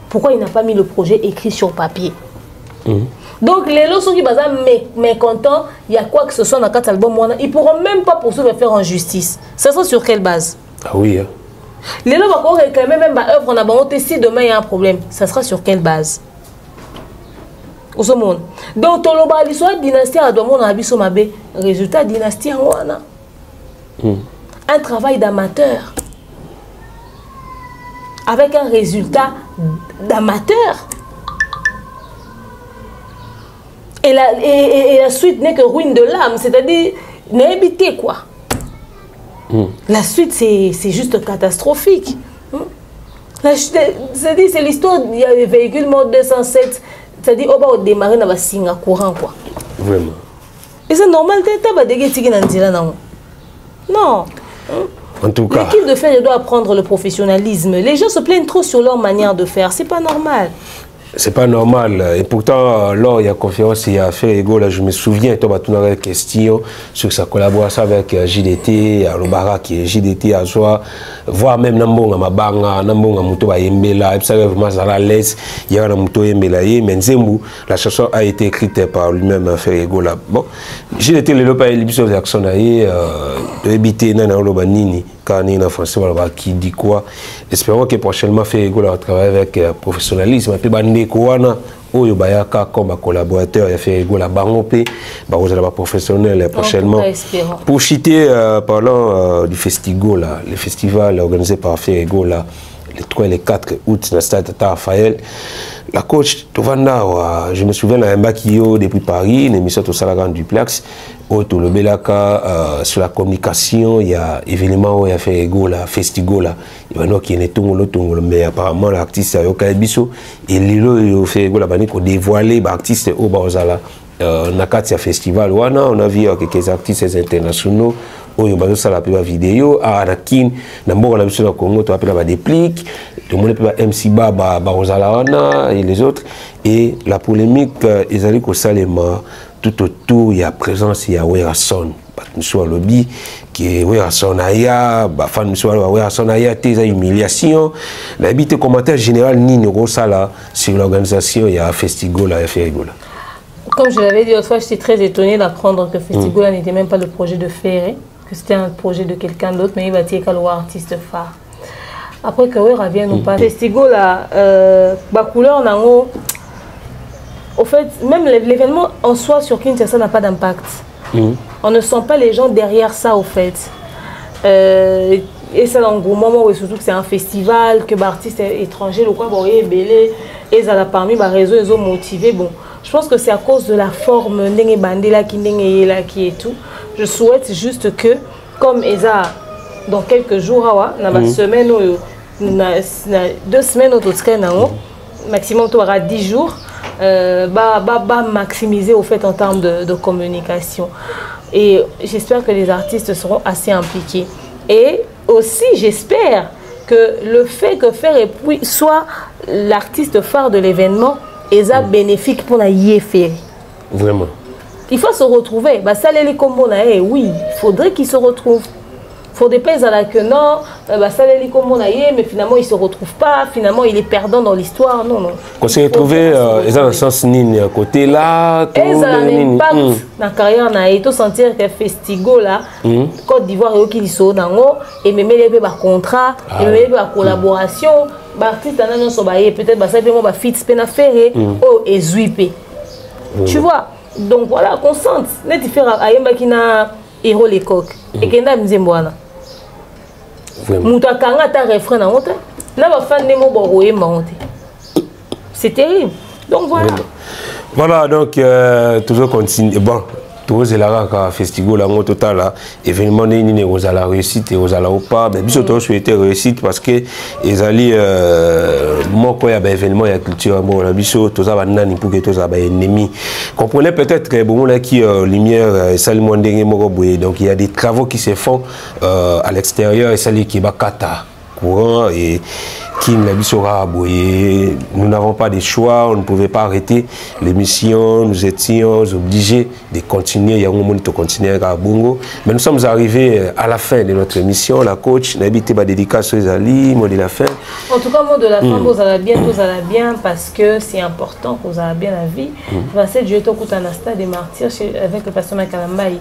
Pourquoi il n'a pas mis le projet écrit sur papier? Donc les leçons qui basent mécontents, il y a quoi que ce soit dans 4 albums, ils ne pourront même pas poursuivre et faire en justice. Ça sera sur quelle base? Ah oui. Hein. Les gens vont réclamer même ma œuvre, on a monté si demain il y a un problème. Ça sera sur quelle base? Au monde. Donc Toloba l'histoire dynastie à Domon Abisso Mabé, résultat dynastie en Wana. Un travail d'amateur. Avec un résultat d'amateur. Et la suite n'est que ruine de l'âme, c'est-à-dire n'habiter quoi. La suite c'est juste catastrophique. C'est l'histoire, il y a le véhicule mode 207, c'est-à-dire on va démarrer dans le courant quoi. Vraiment. Et c'est normal, tu vas dégueter dans non. En tout cas. L'équipe de faire doit apprendre le professionnalisme. Les gens se plaignent trop sur leur manière de faire. C'est pas normal. C'est pas normal. Et pourtant, lors il y a conférence, il y a Ferrego, là, je me souviens, tu as une question sur sa collaboration avec JDT, à Lobara, qui est JDT à soi, voire même Nambonga Mabanga, Nambonga Muto Yembela, et ça vraiment à l'aise, il y a un Muto Yembela, mais Nzembu, la chanson a été écrite par lui-même, Ferrego, là. Bon, JDT, le Lopa et l'émission de l'action, de éviter Nana Lobanini, quand il y a un français, qui dit quoi. Espérons que prochainement, Ferrego va travailler avec professionnalisme. Et puis, Kouana, oyo bayaka comme collaborateur ya Ferrego la bango pe ba professionnel prochainement. Pour citer parlant du festival là, le festival organisé par Ferrego là les 3 et les 4 août dans le stade Tata Raphaël. La coach Tovanda, je me souviens à Mbakio depuis Paris, une émission au Salagan Duplex, au Tolobelaka sur la communication, il y a événement où il y a fait ego là, festival là, il y a qui est tout mais apparemment l'artiste a yoka biso et lilo il fait ego là bani ko dévoiler l'artiste au Bazala nakati ya festival wana on a vu quelques artistes internationaux oyo bazo sala pe vidéo à Rakin na mboka na biso na Congo to appela ba déplique tout le monde peut MC Baba Barozalana et les autres et la polémique ezali ko salema tout autour il y a présence il y a Werason soit lobby qui Werason aya ba fan soit Werason aya tes humiliation la bité commentaire général ni no sala sur l'organisation il y a festival là Ferrego là. Comme je l'avais dit autrefois, j'étais très étonnée d'apprendre que Festigola n'était même pas le projet de Ferré, que c'était un projet de quelqu'un d'autre, mais il va dire qu'à artiste phare. Après que oui, revient ou pas. Festigola, la couleur nango. Au fait, même l'événement en soi sur Kinshasa n'a pas d'impact. On ne sent pas les gens derrière ça, au fait. Et ça, dans le gros moment où surtout que c'est un festival, que l'artiste étranger, le quoi, bon, il est belé, et ça l'a parmi, bah, réseau, ils ont motivé, bon. Je pense que c'est à cause de la forme ndenge bandela qui ndenge là qui est tout. Je souhaite juste que comme Eza dans quelques jours na ba semaine na 2 semaines au maximum tu auras 10 jours maximiser au fait en termes de communication. Et j'espère que les artistes seront assez impliqués. Et aussi j'espère que le fait que Ferré soit l'artiste phare de l'événement et ça bénéfique pour la Ferré. Vraiment. Il faut se retrouver. Bah, ça, les combos, oui, il faudrait qu'ils se retrouvent. Il faut des pays à la que non, bah, ça, les combos, mais finalement, il ne se retrouve pas. Finalement, il est perdant dans l'histoire. Non, non. Quand se retrouver, ils ont un sens nini à côté là. Et ça a un impact dans la carrière. Il faut sentir que Festival, là, Côte d'Ivoire, il sont dans et même les contrats, et même les collaboration. Artiste peut-être ça fait fit pena ferré oh et zuipé tu vois donc voilà qu'on sente net faire ayemba kina héros les coques et kenda mzembwana muta kanga ta refrain na honte na ba fan de mo boye monte c'est terrible donc voilà donc toujours continue bon tous les festival là au total événement ni aux à la réussite et aux à la pas mais bien surtout souhaiter réussite parce que ils allaient moi quoi il y a événement il y a culture bon la biso tous ça nani pour que tous ça ennemi comprenez peut-être que bon là qui lumière salement ndenge donc il y a des travaux qui se font à l'extérieur et ça qui va kata courant et qui nous n'avons pas de choix, on ne pouvait pas arrêter l'émission, nous étions obligés de continuer, il y a un moment de continuer à Bongo. Mais nous sommes arrivés à la fin de notre émission, la coach, n'a habité ma dédicace aux Ali, mot de la fin. En tout cas, mot de la fin, vous allez bien, parce que c'est important que vous allez bien la vie. Vasset Dieu t'écoute un stade des martyrs avec le pasteur Kalambaï.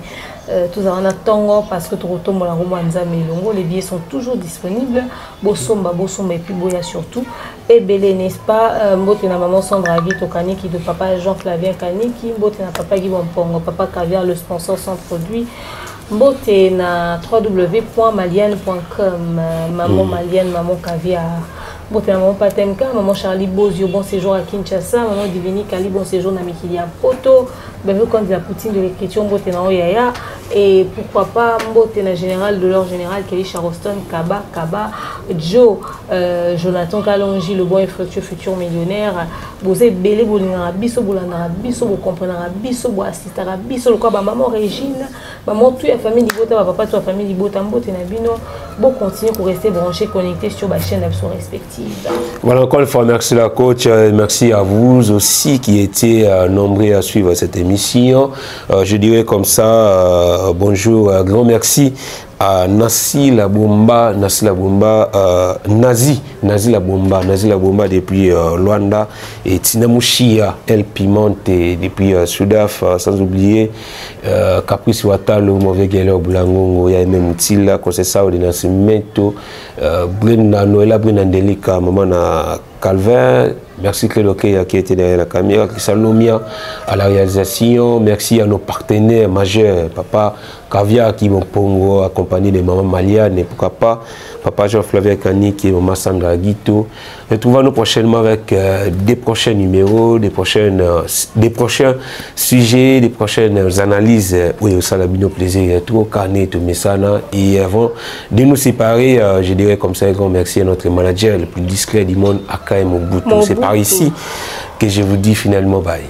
Tout ça en attendant parce que tu retombes la Romanza Melongo, les billets sont toujours disponibles. Bosomba et puis Boya surtout. Et Belé, n'est-ce pas? Mbote na maman Sandra Guito Kaniki de papa Jean-Flavien Kaniki. Mbote na papa Guy Wampongo, papa Caviar, le sponsor sans produit. Mbote na www.malienne.com. Maman Malienne, maman Caviar. Mbote na maman Patemka, maman Charlie Bozio, bon séjour à Kinshasa. Maman Divini Kali, bon séjour à Mikilia Proto. Bébé quand la poutine de l'écriture, Mbote na Oyaya. Et pourquoi pas Mbote na général de l'ordre général Kelly Charleston, Kaba, Joe, Jonathan Kalonji, le bon et fructueux futur millionnaire. Vous êtes belé, vous l'avez biso, vous comprenez, biso, vous assistez, biso, le quoi, maman Régine, maman, toute la famille d'Ibota, papa, toute la famille d'Ibota, Mbote na bino, bon, continuez pour rester branchés, connectés sur ma chaîne respective. Voilà, encore une fois, merci la coach, merci à vous aussi qui étiez nombreux à suivre cette émission. Je dirais comme ça, bonjour, grand merci Nazi la bomba, Nazi la bomba depuis Luanda et Tinamushia, El Pimonte depuis Sudaf, sans oublier Caprice Watalo, Mauvais Galer Boulangongo, Yaime Moutila, Concessao de Nascimento, Brenda Noëlla Brenandelika, Maman na Calvin. Merci Cléloquet qui était derrière la caméra, Salomia à la réalisation. Merci à nos partenaires majeurs, Papa Kavia qui m'ont pongo accompagné de Maman Maliane et pourquoi pas Papa Jean-Flavien Kani qui est Maman Sandra Guito. Retrouvons-nous prochainement avec des prochains numéros, des prochains sujets, des prochaines analyses. Oui, au Salabino plaisir, tout au carnet, tout Messana. Et avant de nous séparer, je dirais comme ça un grand merci à notre manager le plus discret du monde, Akae Mobutu. C'est par ici que je vous dis finalement bye.